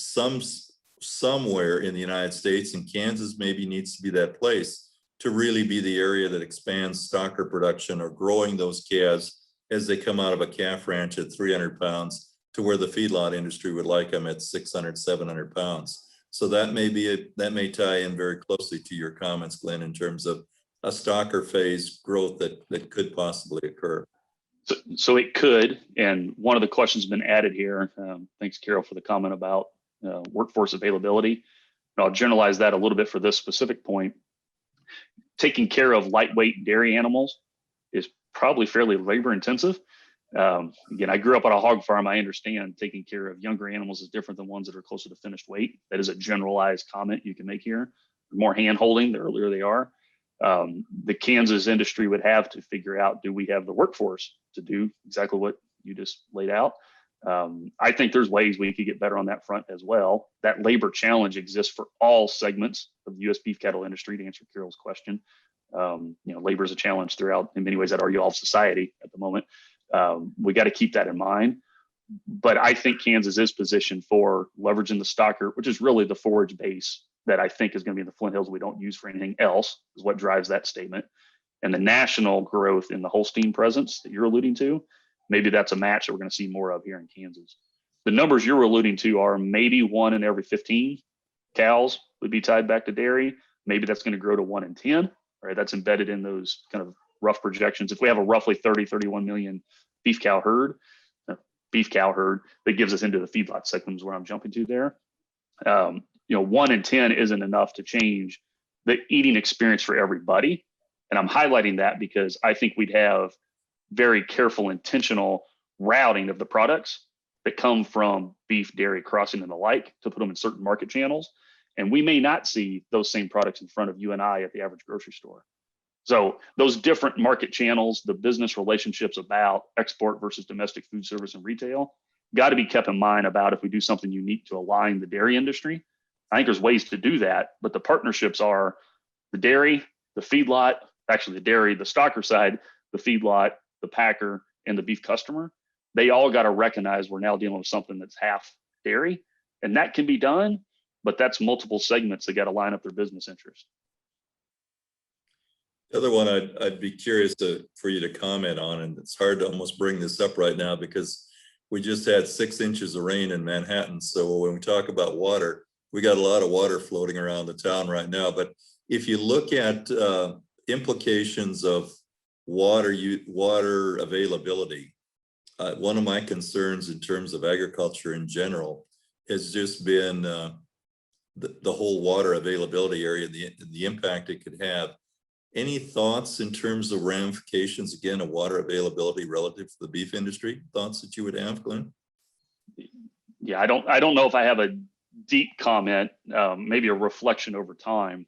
somewhere in the United States, and Kansas maybe needs to be that place to really be the area that expands stocker production or growing those calves as they come out of a calf ranch at 300 pounds to where the feedlot industry would like them at 600, 700 pounds. So that may tie in very closely to your comments, Glenn, in terms of a stocker phase growth that could possibly occur.
So it could, and one of the questions has been added here. Thanks, Carol, for the comment about workforce availability. And I'll generalize that a little bit for this specific point. Taking care of lightweight dairy animals is probably fairly labor intensive. Again, I grew up on a hog farm. I understand taking care of younger animals is different than ones that are closer to finished weight. That is a generalized comment you can make here. The more hand holding, the earlier they are. The Kansas industry would have to figure out, do we have the workforce to do exactly what you just laid out? I think there's ways we could get better on that front as well. That labor challenge exists for all segments of the U.S. beef cattle industry, to answer Carol's question. Labor is a challenge throughout, in many ways, I'd argue, all of society at the moment. We got to keep that in mind. But I think Kansas is positioned for leveraging the stocker, which is really the forage base that I think is going to be in the Flint Hills we don't use for anything else, is what drives that statement. And the national growth in the Holstein presence that you're alluding to, maybe that's a match that we're going to see more of here in Kansas. The numbers you're alluding to are maybe 1 in every 15 cows would be tied back to dairy. Maybe that's going to grow to 1 in 10, right? That's embedded in those kind of rough projections. If we have a roughly 31 million beef cow herd, that gives us into the feedlot segment is where I'm jumping to there. 1 in 10 isn't enough to change the eating experience for everybody. And I'm highlighting that because I think we'd have very careful, intentional routing of the products that come from beef, dairy, crossing, and the like to put them in certain market channels. And we may not see those same products in front of you and I at the average grocery store. So those different market channels, the business relationships about export versus domestic food service and retail, got to be kept in mind about if we do something unique to align the dairy industry. I think there's ways to do that, but the partnerships are the dairy, the feedlot, actually the dairy, the stocker side, the feedlot, the packer, and the beef customer. They all got to recognize we're now dealing with something that's half dairy, and that can be done, but that's multiple segments that got to line up their business interest.
The other one I'd be curious for you to comment on, and it's hard to almost bring this up right now because we just had 6 inches of rain in Manhattan. So when we talk about water, we got a lot of water floating around the town right now. But if you look at implications of water availability, one of my concerns in terms of agriculture in general has just been the whole water availability area, the impact it could have. Any thoughts in terms of ramifications, again, of water availability relative to the beef industry? Thoughts that you would have, Glenn?
Yeah, I don't know if I have a deep comment, maybe a reflection over time.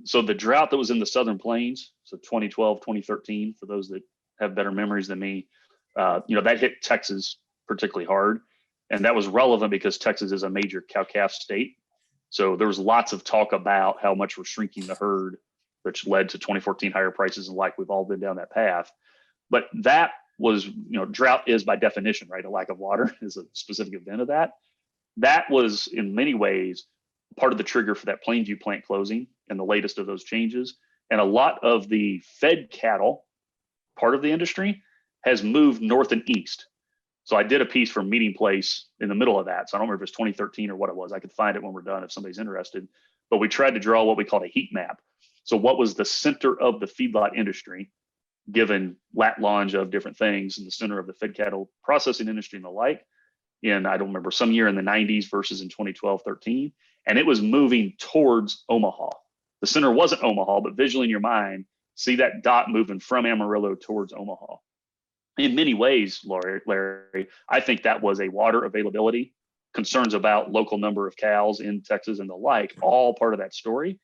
So the drought that was in the Southern Plains, so 2012, 2013, for those that have better memories than me, that hit Texas particularly hard. And that was relevant because Texas is a major cow-calf state. So there was lots of talk about how much we're shrinking the herd, which led to 2014 higher prices, and like we've all been down that path. But that was, drought is by definition, right? A lack of water is a specific event of that. That was in many ways part of the trigger for that Plainview plant closing and the latest of those changes. And a lot of the fed cattle part of the industry has moved north and east. So I did a piece for Meeting Place in the middle of that. So I don't remember if it's 2013 or what it was. I could find it when we're done if somebody's interested. But we tried to draw what we called a heat map. So what was the center of the feedlot industry, given lat longe of different things in the center of the fed cattle processing industry and the like, in, I don't remember, some year in the 90s versus in 2012, 13. And it was moving towards Omaha. The center wasn't Omaha, but visually in your mind, see that dot moving from Amarillo towards Omaha. In many ways, Larry, I think that was a water availability, concerns about local number of cows in Texas and the like, all part of that story.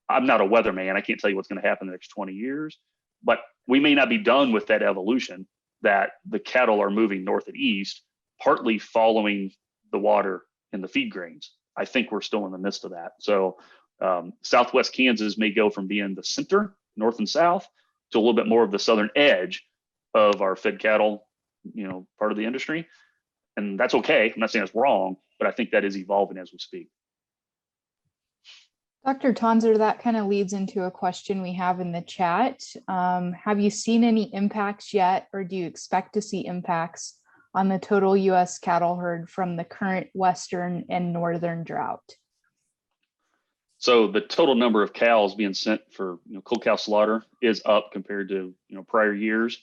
I'm not a weatherman. I can't tell you what's going to happen in the next 20 years, but we may not be done with that evolution, that the cattle are moving north and east, partly following the water and the feed grains. I think we're still in the midst of that. So Southwest Kansas may go from being the center, north and south, to a little bit more of the southern edge of our fed cattle, part of the industry. And that's okay. I'm not saying it's wrong, but I think that is evolving as we speak.
Dr. Tonser, that kind of leads into a question we have in the chat. Have you seen any impacts yet, or do you expect to see impacts on the total U.S. cattle herd from the current western and northern drought?
So the total number of cows being sent for cold cow slaughter is up compared to prior years,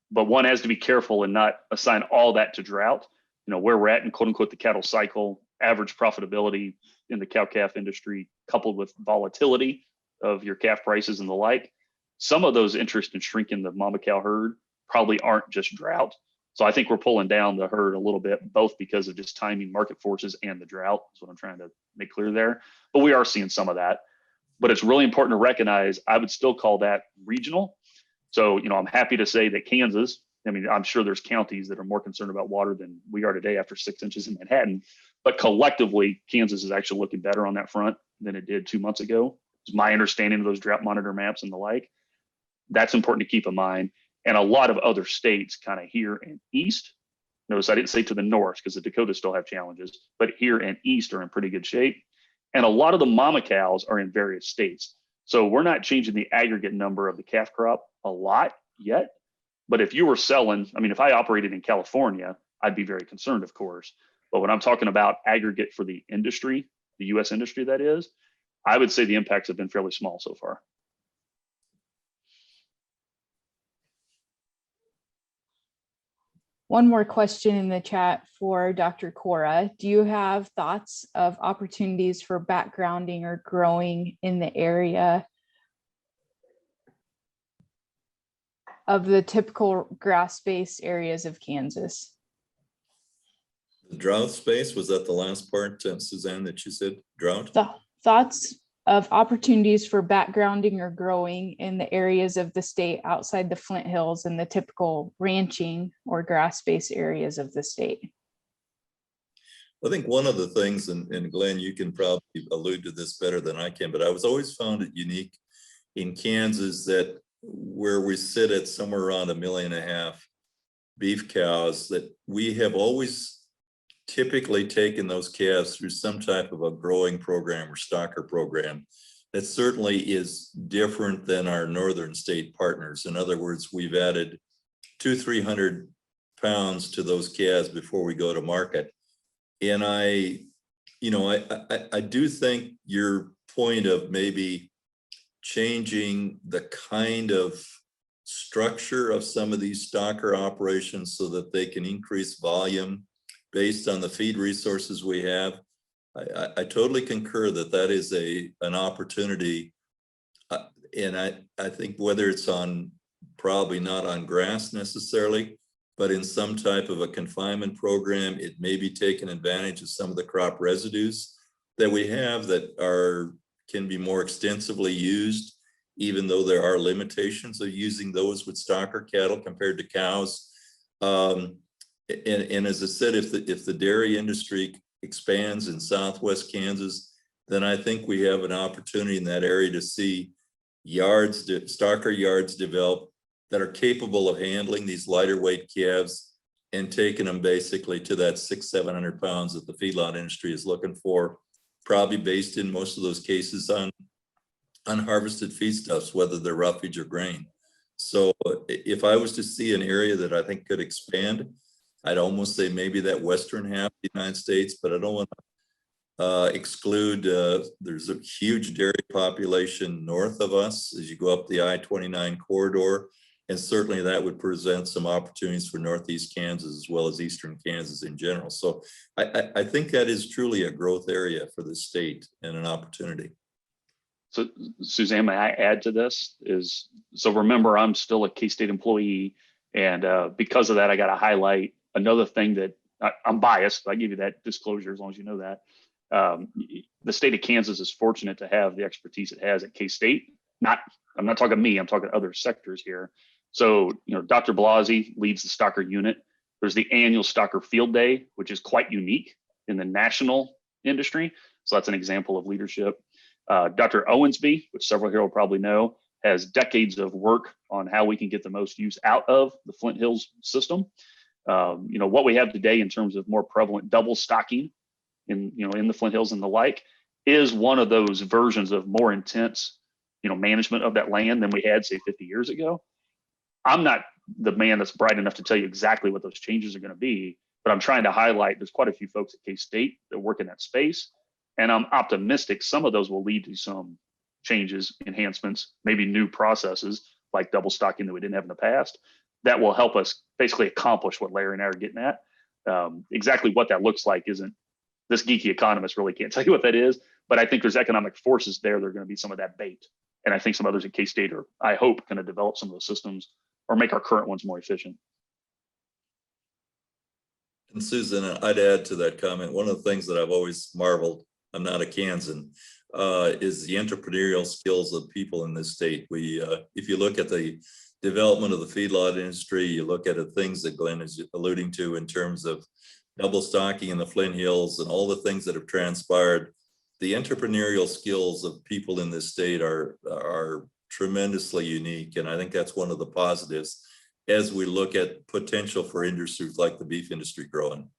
but one has to be careful and not assign all that to drought. Where we're at in quote unquote the cattle cycle, average profitability in the cow calf industry, coupled with volatility of your calf prices and the like, some of those interest in shrinking the mama cow herd probably aren't just drought. So I think we're pulling down the herd a little bit, both because of just timing, market forces, and the drought. That's what I'm trying to make clear there. But we are seeing some of that. But it's really important to recognize, I would still call that regional. So, I'm happy to say that Kansas, I'm sure there's counties that are more concerned about water than we are today after 6 inches in Manhattan. But collectively, Kansas is actually looking better on that front than it did 2 months ago. It's my understanding of those drought monitor maps and the like. That's important to keep in mind. And a lot of other states kind of here and east. Notice I didn't say to the north because the Dakotas still have challenges, but here and east are in pretty good shape. And a lot of the mama cows are in various states. So we're not changing the aggregate number of the calf crop a lot yet. But if you were selling, if I operated in California, I'd be very concerned, of course. But when I'm talking about aggregate for the industry, the US industry that is, I would say the impacts have been fairly small so far.
One more question in the chat for Dr. Cora. Do you have thoughts of opportunities for backgrounding or growing in the area of the typical grass-based areas of Kansas?
The drought space, was that the last part, Suzanne, that you said, drought?
The thoughts of opportunities for backgrounding or growing in the areas of the state outside the Flint Hills and the typical ranching or grass-based areas of the state.
I think one of the things, and Glenn, you can probably allude to this better than I can, but I was always found it unique in Kansas that where we sit at somewhere around 1.5 million beef cows, that we have always typically taken those calves through some type of a growing program or stocker program. That certainly is different than our northern state partners. In other words, we've added 200-300 pounds to those calves before we go to market. And I do think your point of maybe changing the kind of structure of some of these stocker operations so that they can increase volume based on the feed resources we have. I totally concur that that is an opportunity. And I think whether it's probably not on grass necessarily, but in some type of a confinement program, it may be taking advantage of some of the crop residues that we have that can be more extensively used, even though there are limitations of using those with stocker cattle compared to cows. And as I said, if the dairy industry expands in Southwest Kansas, then I think we have an opportunity in that area to see stocker yards develop that are capable of handling these lighter weight calves and taking them basically to that 600-700 pounds that the feedlot industry is looking for, probably based in most of those cases on unharvested feedstuffs, whether they're roughage or grain. So if I was to see an area that I think could expand, I'd almost say maybe that western half of the United States, but I don't want to exclude, there's a huge dairy population north of us as you go up the I-29 corridor. And certainly that would present some opportunities for Northeast Kansas as well as Eastern Kansas in general. So I think that is truly a growth area for the state and an opportunity.
So Suzanne, may I add to this? So remember, I'm still a K-State employee, and because of that, I got to highlight another thing that I'm biased. I give you that disclosure as long as you know that. The state of Kansas is fortunate to have the expertise it has at K-State. I'm not talking me, I'm talking other sectors here. So, Dr. Blasi leads the Stocker unit. There's the annual Stocker Field Day, which is quite unique in the national industry. So that's an example of leadership. Dr. Owensby, which several here will probably know, has decades of work on how we can get the most use out of the Flint Hills system. What we have today in terms of more prevalent double stocking in the Flint Hills and the like is one of those versions of more intense, management of that land than we had, say, 50 years ago. I'm not the man that's bright enough to tell you exactly what those changes are going to be, but I'm trying to highlight there's quite a few folks at K-State that work in that space. And I'm optimistic some of those will lead to some changes, enhancements, maybe new processes like double stocking that we didn't have in the past that will help us basically accomplish what Larry and I are getting at. Exactly what that looks like isn't, this geeky economist really can't tell you what that is, but I think there's economic forces there. They're going to be some of that bait. And I think some others at K-State are, I hope, going to develop some of those systems or make our current ones more efficient.
And Susan, I'd add to that comment, one of the things that I've always marveled, I'm not a Kansan, is the entrepreneurial skills of people in this state. If you look at the development of the feedlot industry, you look at the things that Glenn is alluding to in terms of double stocking in the Flint Hills and all the things that have transpired, the entrepreneurial skills of people in this state are tremendously unique. And I think that's one of the positives as we look at potential for industries like the beef industry growing.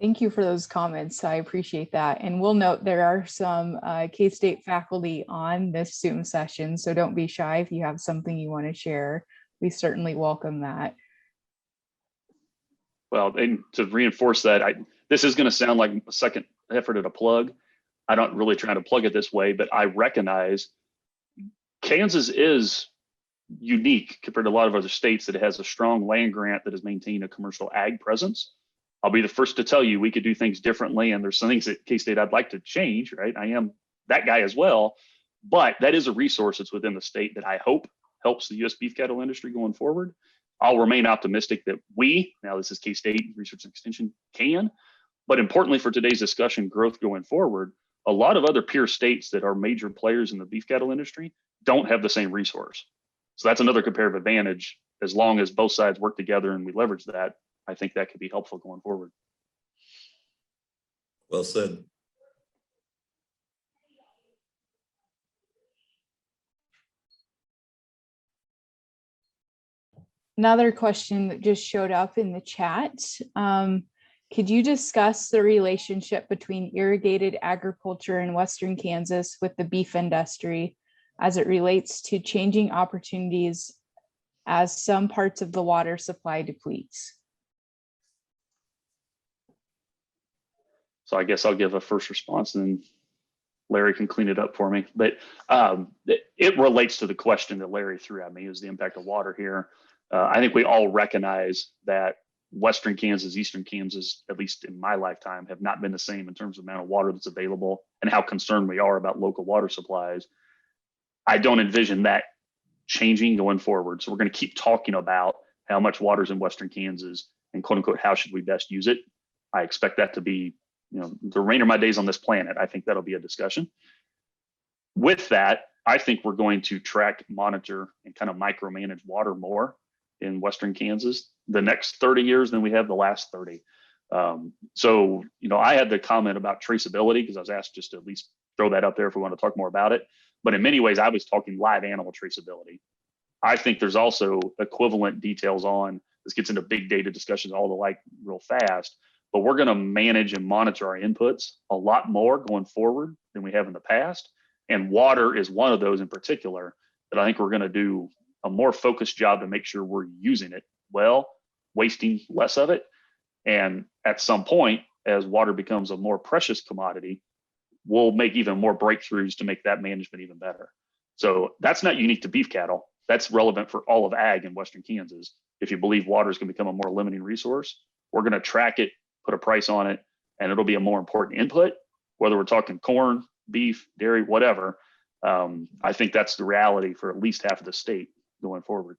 Thank you for those comments. I appreciate that. And we'll note there are some K-State faculty on this Zoom session, so don't be shy if you have something you want to share. We certainly welcome that.
Well, and to reinforce that, this is going to sound like a second effort at a plug. I don't really try to plug it this way, but I recognize Kansas is unique compared to a lot of other states that it has a strong land grant that has maintained a commercial ag presence. I'll be the first to tell you we could do things differently, and there's some things at K-State I'd like to change, right? I am that guy as well, but that is a resource that's within the state that I hope helps the U.S. beef cattle industry going forward. I'll remain optimistic that now this is K-State Research and Extension can, but importantly for today's discussion, growth going forward, a lot of other peer states that are major players in the beef cattle industry don't have the same resource. So that's another comparative advantage. As long as both sides work together and we leverage that, I think that could be helpful going forward.
Well said.
Another question that just showed up in the chat. Could you discuss the relationship between irrigated agriculture in Western Kansas with the beef industry as it relates to changing opportunities as some parts of the water supply depletes?
So I guess I'll give a first response and then Larry can clean it up for me. But it relates to the question that Larry threw at me, is the impact of water here. I think we all recognize that Western Kansas, Eastern Kansas, at least in my lifetime, have not been the same in terms of the amount of water that's available and how concerned we are about local water supplies. I don't envision that changing going forward. So we're going to keep talking about how much water is in Western Kansas and quote unquote, how should we best use it? I expect that to be, the remainder of my days on this planet. I think that'll be a discussion. With that, I think we're going to track, monitor, and kind of micromanage water more in Western Kansas the next 30 years than we have the last 30. So, I had the comment about traceability because I was asked just to at least throw that up there if we want to talk more about it. But in many ways, I was talking live animal traceability. I think there's also equivalent details on, this gets into big data discussions, all the like real fast, but we're going to manage and monitor our inputs a lot more going forward than we have in the past. And water is one of those in particular that I think we're going to do a more focused job to make sure we're using it well, wasting less of it. And at some point, as water becomes a more precious commodity, we'll make even more breakthroughs to make that management even better. So that's not unique to beef cattle. That's relevant for all of ag in Western Kansas. If you believe water is going to become a more limiting resource, we're going to track it, put a price on it, and it'll be a more important input, whether we're talking corn, beef, dairy, whatever. I think that's the reality for at least half of the state going forward.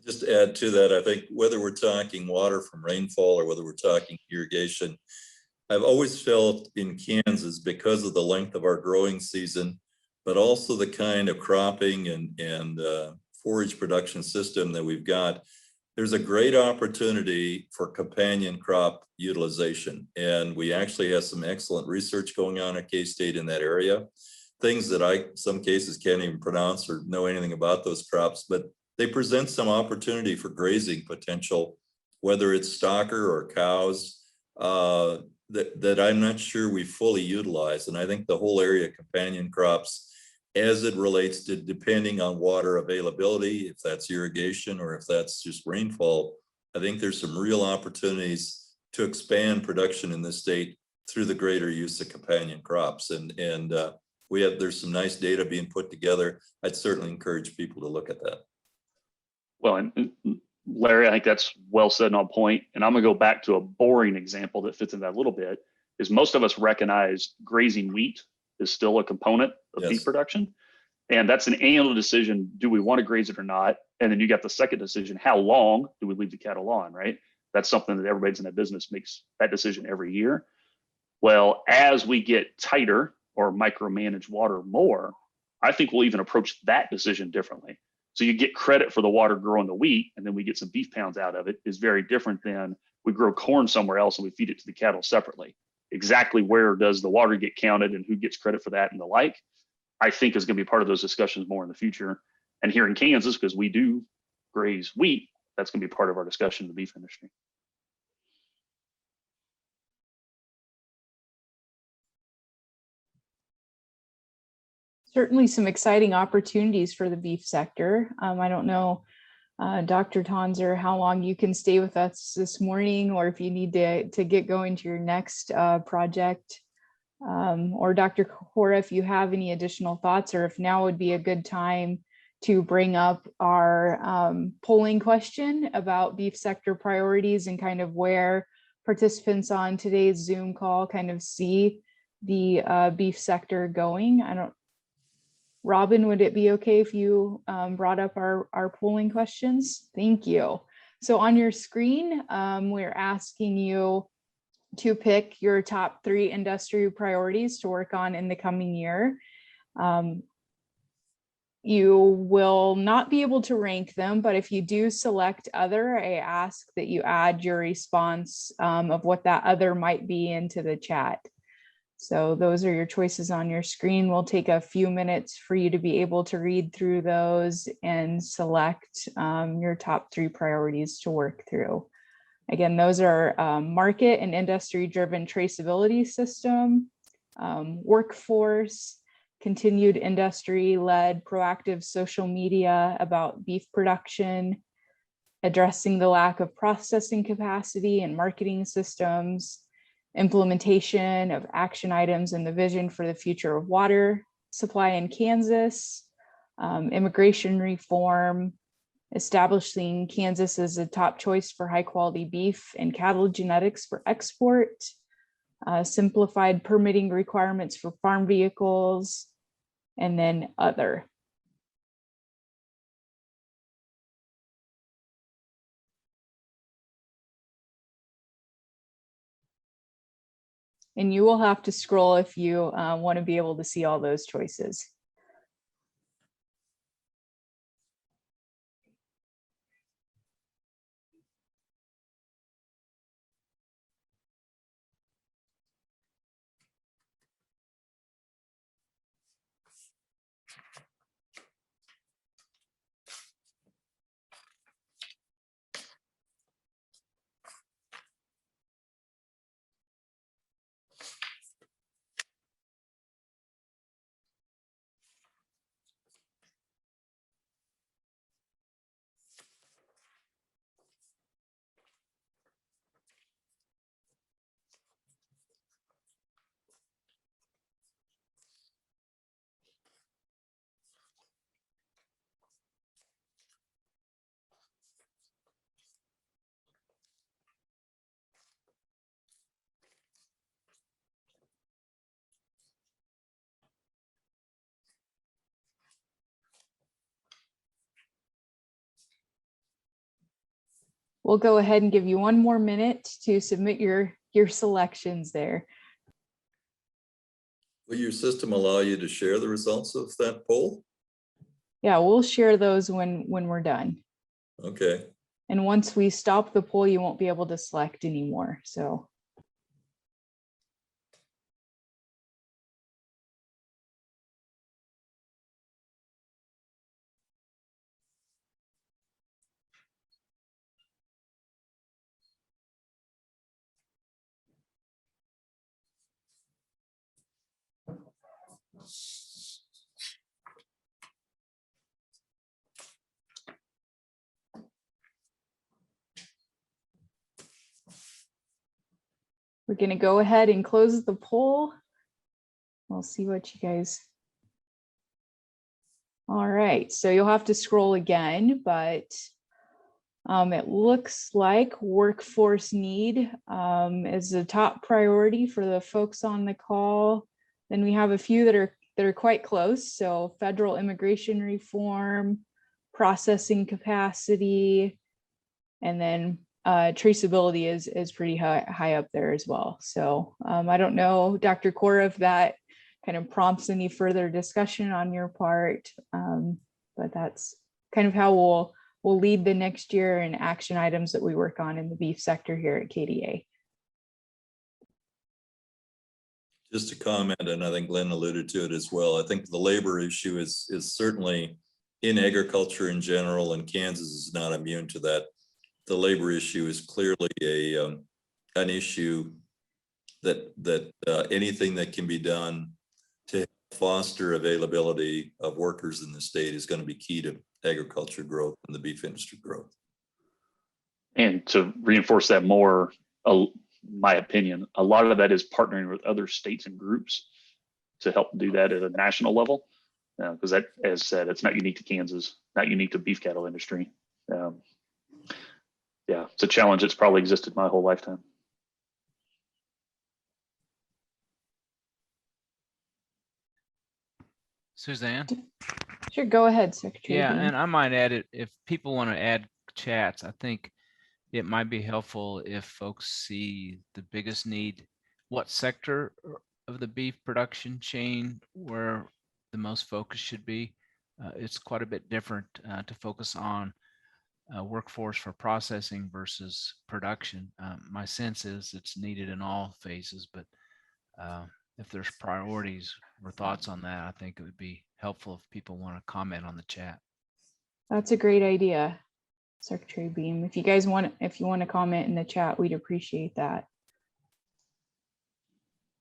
Just to add to that, I think whether we're talking water from rainfall or whether we're talking irrigation, I've always felt in Kansas, because of the length of our growing season, but also the kind of cropping and forage production system that we've got, there's a great opportunity for companion crop utilization. And we actually have some excellent research going on at K-State in that area. Things that I, some cases, can't even pronounce or know anything about those crops, but they present some opportunity for grazing potential, whether it's stocker or cows, that I'm not sure we fully utilize. And I think the whole area of companion crops, as it relates to depending on water availability, if that's irrigation or if that's just rainfall, I think there's some real opportunities to expand production in this state through the greater use of companion crops. And there's some nice data being put together. I'd certainly encourage people to look at that.
Well, and Larry, I think that's well said and on point. And I'm gonna go back to a boring example that fits in that a little bit, is most of us recognize grazing wheat is still a component of beef production. And that's an annual decision. Do we want to graze it or not? And then you got the second decision, how long do we leave the cattle on, right? That's something that everybody's in that business makes that decision every year. Well, as we get tighter or micromanage water more, I think we'll even approach that decision differently. So you get credit for the water growing the wheat, and then we get some beef pounds out of it, is very different than we grow corn somewhere else and we feed it to the cattle separately. Exactly where does the water get counted and who gets credit for that and the like, I think is going to be part of those discussions more in the future. And here in Kansas, because we do graze wheat, that's going to be part of our discussion in the beef industry.
Certainly some exciting opportunities for the beef sector. I don't know, Dr. Tonzer, how long you can stay with us this morning, or if you need to get going to your next project. Or Dr. Cora, if you have any additional thoughts, or if now would be a good time to bring up our polling question about beef sector priorities and kind of where participants on today's Zoom call kind of see the beef sector going. Robin, would it be okay if you brought up our polling questions? Thank you. So on your screen, we're asking you to pick your top 3 industry priorities to work on in the coming year. You will not be able to rank them, but if you do select other, I ask that you add your response of what that other might be into the chat. So those are your choices on your screen. We'll take a few minutes for you to be able to read through those and select your top 3 priorities to work through. Again, those are market and industry-driven traceability system, workforce, continued industry-led proactive social media about beef production, addressing the lack of processing capacity and marketing systems, implementation of action items and the vision for the future of water supply in Kansas, immigration reform, establishing Kansas as a top choice for high quality beef and cattle genetics for export, simplified permitting requirements for farm vehicles, and then other. And you will have to scroll if you want to be able to see all those choices. we'll go ahead and give you one more minute to submit your selections there.
Will your system allow you to share the results of that poll?
Yeah, we'll share those when we're done.
Okay.
And once we stop the poll, you won't be able to select anymore. So. We're going to go ahead and close the poll. We'll see what you guys. All right, so you'll have to scroll again, but it looks like workforce need is the top priority for the folks on the call. Then we have a few that are quite close. So federal immigration reform, processing capacity, and then traceability is pretty high up there as well. So I don't know, Dr. Cora, if that kind of prompts any further discussion on your part, but that's kind of how we'll lead the next year and action items that we work on in the beef sector here at KDA.
Just a comment, and I think Glenn alluded to it as well. I think the labor issue is certainly in agriculture in general, and Kansas is not immune to that. The labor issue is clearly an issue that anything that can be done to foster availability of workers in the state is going to be key to agriculture growth and the beef industry growth.
And to reinforce that more, my opinion, a lot of that is partnering with other states and groups to help do that at a national level. Because that, as said, it's not unique to Kansas, not unique to beef cattle industry. Yeah, it's a challenge that's probably existed my whole lifetime.
Suzanne?
Sure, go ahead, Secretary.
Yeah,
Bean.
and I might add it, if people want to add chats, I think it might be helpful if folks see the biggest need, what sector of the beef production chain where the most focus should be. It's quite a bit different to focus on workforce for processing versus production. My sense is it's needed in all phases, but if there's priorities or thoughts on that, I think it would be helpful if people want to comment on the chat.
That's a great idea, Secretary Beam. If you guys want to comment in the chat, we'd appreciate that.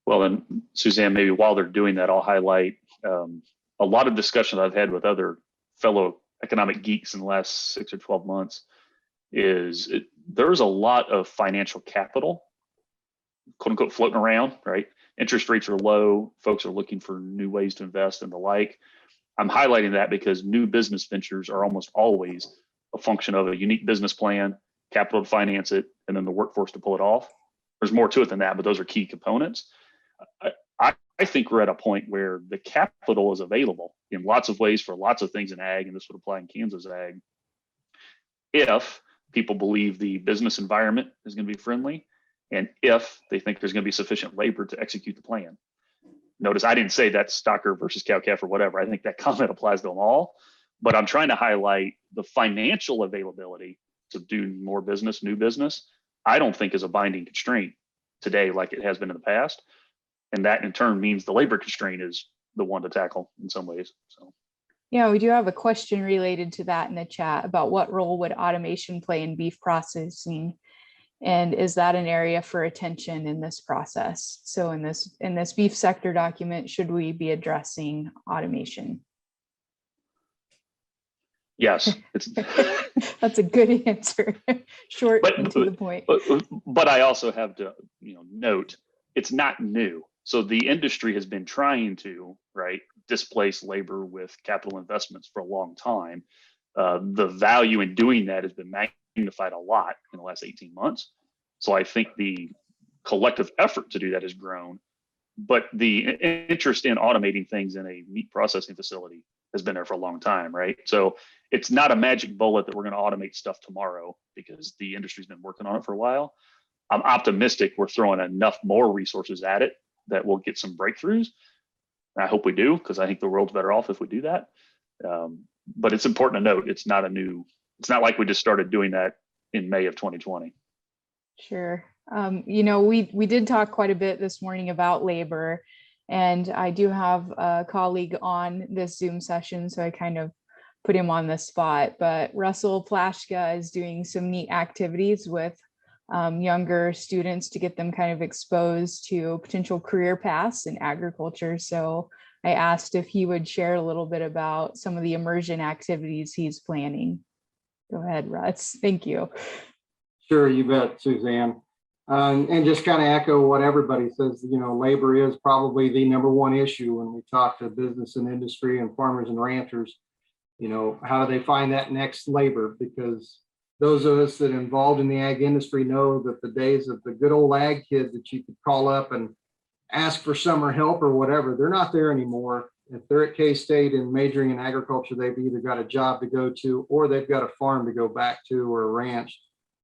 Well, and Suzanne, maybe while they're doing that, I'll highlight a lot of discussions I've had with other fellow economic geeks in the last 6 or 12 months. There's a lot of financial capital, quote unquote, floating around, right? Interest rates are low. Folks are looking for new ways to invest and the like. I'm highlighting that because new business ventures are almost always a function of a unique business plan, capital to finance it, and then the workforce to pull it off. There's more to it than that, but those are key components. I think we're at a point where the capital is available in lots of ways for lots of things in ag, and this would apply in Kansas ag, if people believe the business environment is going to be friendly, and if they think there's going to be sufficient labor to execute the plan. Notice I didn't say that's stocker versus cow-calf or whatever. I think that comment applies to them all, but I'm trying to highlight the financial availability to do more business, new business. I don't think is a binding constraint today like it has been in the past. And that in turn means the labor constraint is the one to tackle in some ways. So,
yeah, we do have a question related to that in the chat about what role would automation play in beef processing, and is that an area for attention in this process? So in this beef sector document, should we be addressing automation?
yes,
That's a good answer. Short and to the point.
But I also have to note it's not new. So the industry has been trying to, right, displace labor with capital investments for a long time. The value in doing that has been magnified a lot in the last 18 months. So I think the collective effort to do that has grown, but the interest in automating things in a meat processing facility has been there for a long time, right? So it's not a magic bullet that we're going to automate stuff tomorrow because the industry's been working on it for a while. I'm optimistic we're throwing enough more resources at it that we'll get some breakthroughs. And I hope we do, because I think the world's better off if we do that. But it's important to note, it's not like we just started doing that in May of 2020.
Sure. We did talk quite a bit this morning about labor, and I do have a colleague on this Zoom session, so I kind of put him on the spot. But Russell Plashka is doing some neat activities with younger students to get them kind of exposed to potential career paths in agriculture. So I asked if he would share a little bit about some of the immersion activities he's planning. Go ahead, Russ. Thank you.
Sure, you bet, Suzanne. And just kind of echo what everybody says, labor is probably the #1 issue when we talk to business and industry and farmers and ranchers. How do they find that next labor? Because those of us that are involved in the ag industry know that the days of the good old ag kid that you could call up and ask for summer help or whatever, they're not there anymore. If they're at K-State and majoring in agriculture, they've either got a job to go to or they've got a farm to go back to or a ranch.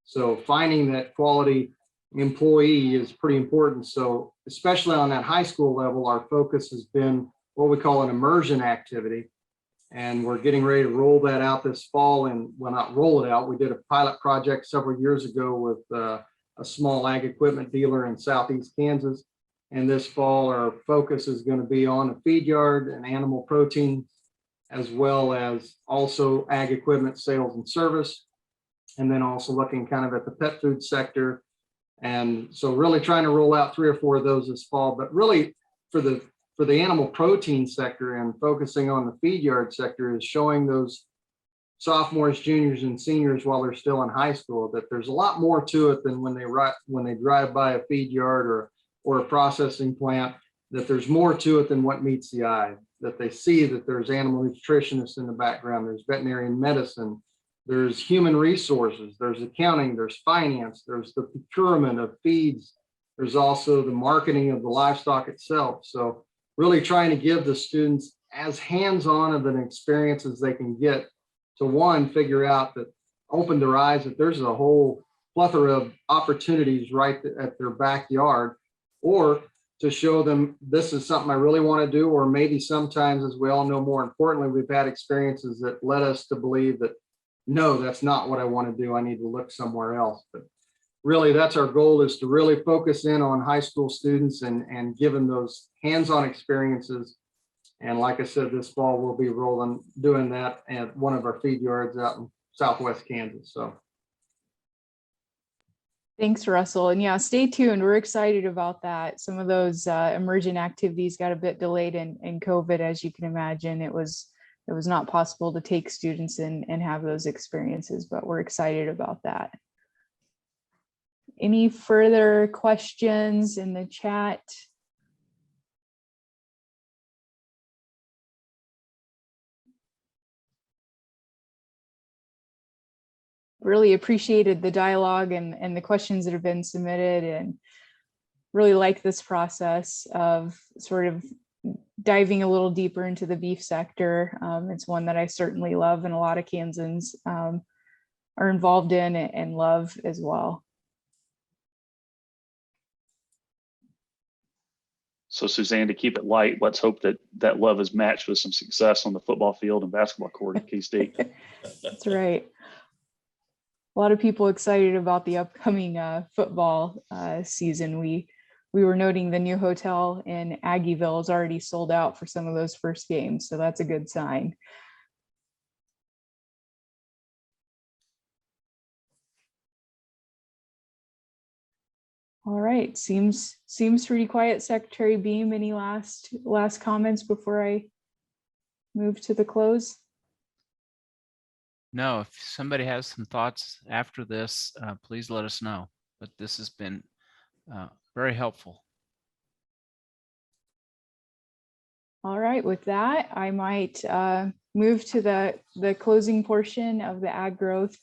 So finding that quality employee is pretty important. So especially on that high school level, our focus has been what we call an immersion activity. And we're getting ready to roll that out this fall. And well, not roll it out, we did a pilot project several years ago with a small ag equipment dealer in Southeast Kansas. And this fall, our focus is going to be on a feed yard and animal protein, as well as also ag equipment sales and service. And then also looking kind of at the pet food sector. And so really trying to roll out 3 or 4 of those this fall, but really for the animal protein sector and focusing on the feed yard sector is showing those sophomores, juniors, and seniors while they're still in high school that there's a lot more to it than when they drive by a feed yard or a processing plant, that there's more to it than what meets the eye, that they see that there's animal nutritionists in the background, there's veterinarian medicine, there's human resources, there's accounting, there's finance, there's the procurement of feeds, there's also the marketing of the livestock itself. So really trying to give the students as hands-on of an experience as they can get to, one, figure out that, open their eyes that there's a whole plethora of opportunities right at their backyard, or to show them this is something I really want to do, or maybe sometimes, as we all know, more importantly, we've had experiences that led us to believe that, no, that's not what I want to do. I need to look somewhere else. But really, that's our goal, is to really focus in on high school students and give them those hands-on experiences. And like I said, this fall, we'll be doing that at one of our feed yards out in Southwest Kansas. So.
Thanks, Russell. And yeah, stay tuned. We're excited about that. Some of those emergent activities got a bit delayed in COVID, as you can imagine. It was not possible to take students in and have those experiences, but we're excited about that. Any further questions in the chat? Really appreciated the dialogue and the questions that have been submitted, and really like this process of sort of diving a little deeper into the beef sector. It's one that I certainly love, and a lot of Kansans are involved in and love as well.
So Suzanne, to keep it light, let's hope that love is matched with some success on the football field and basketball court at K-State.
That's right. A lot of people excited about the upcoming football season. We were noting the new hotel in Aggieville is already sold out for some of those first games, so that's a good sign. All right, seems pretty quiet. Secretary Beam, any last comments before I move to the close?
No, if somebody has some thoughts after this, please let us know. But this has been very helpful.
All right, with that, I might move to the closing portion of the ag growth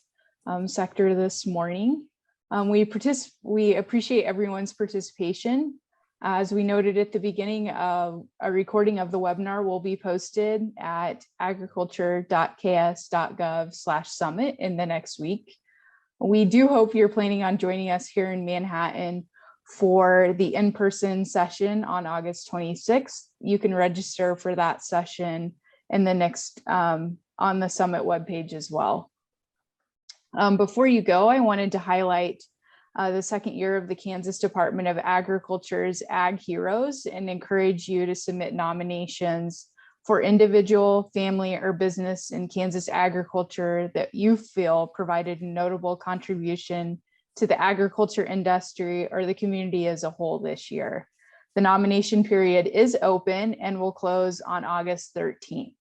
sector this morning. We appreciate everyone's participation. As we noted at the beginning, a recording of the webinar will be posted at agriculture.ks.gov/summit in the next week. We do hope you're planning on joining us here in Manhattan for the in-person session on August 26th. You can register for that session in the next on the Summit webpage as well. Before you go, I wanted to highlight the second year of the Kansas Department of Agriculture's Ag Heroes and encourage you to submit nominations for individual, family, or business in Kansas agriculture that you feel provided a notable contribution to the agriculture industry or the community as a whole this year. The nomination period is open and will close on August 13th.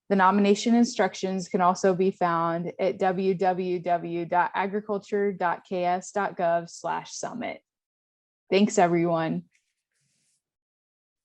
The nomination instructions can also be found at www.agriculture.ks.gov/summit. Thanks, everyone.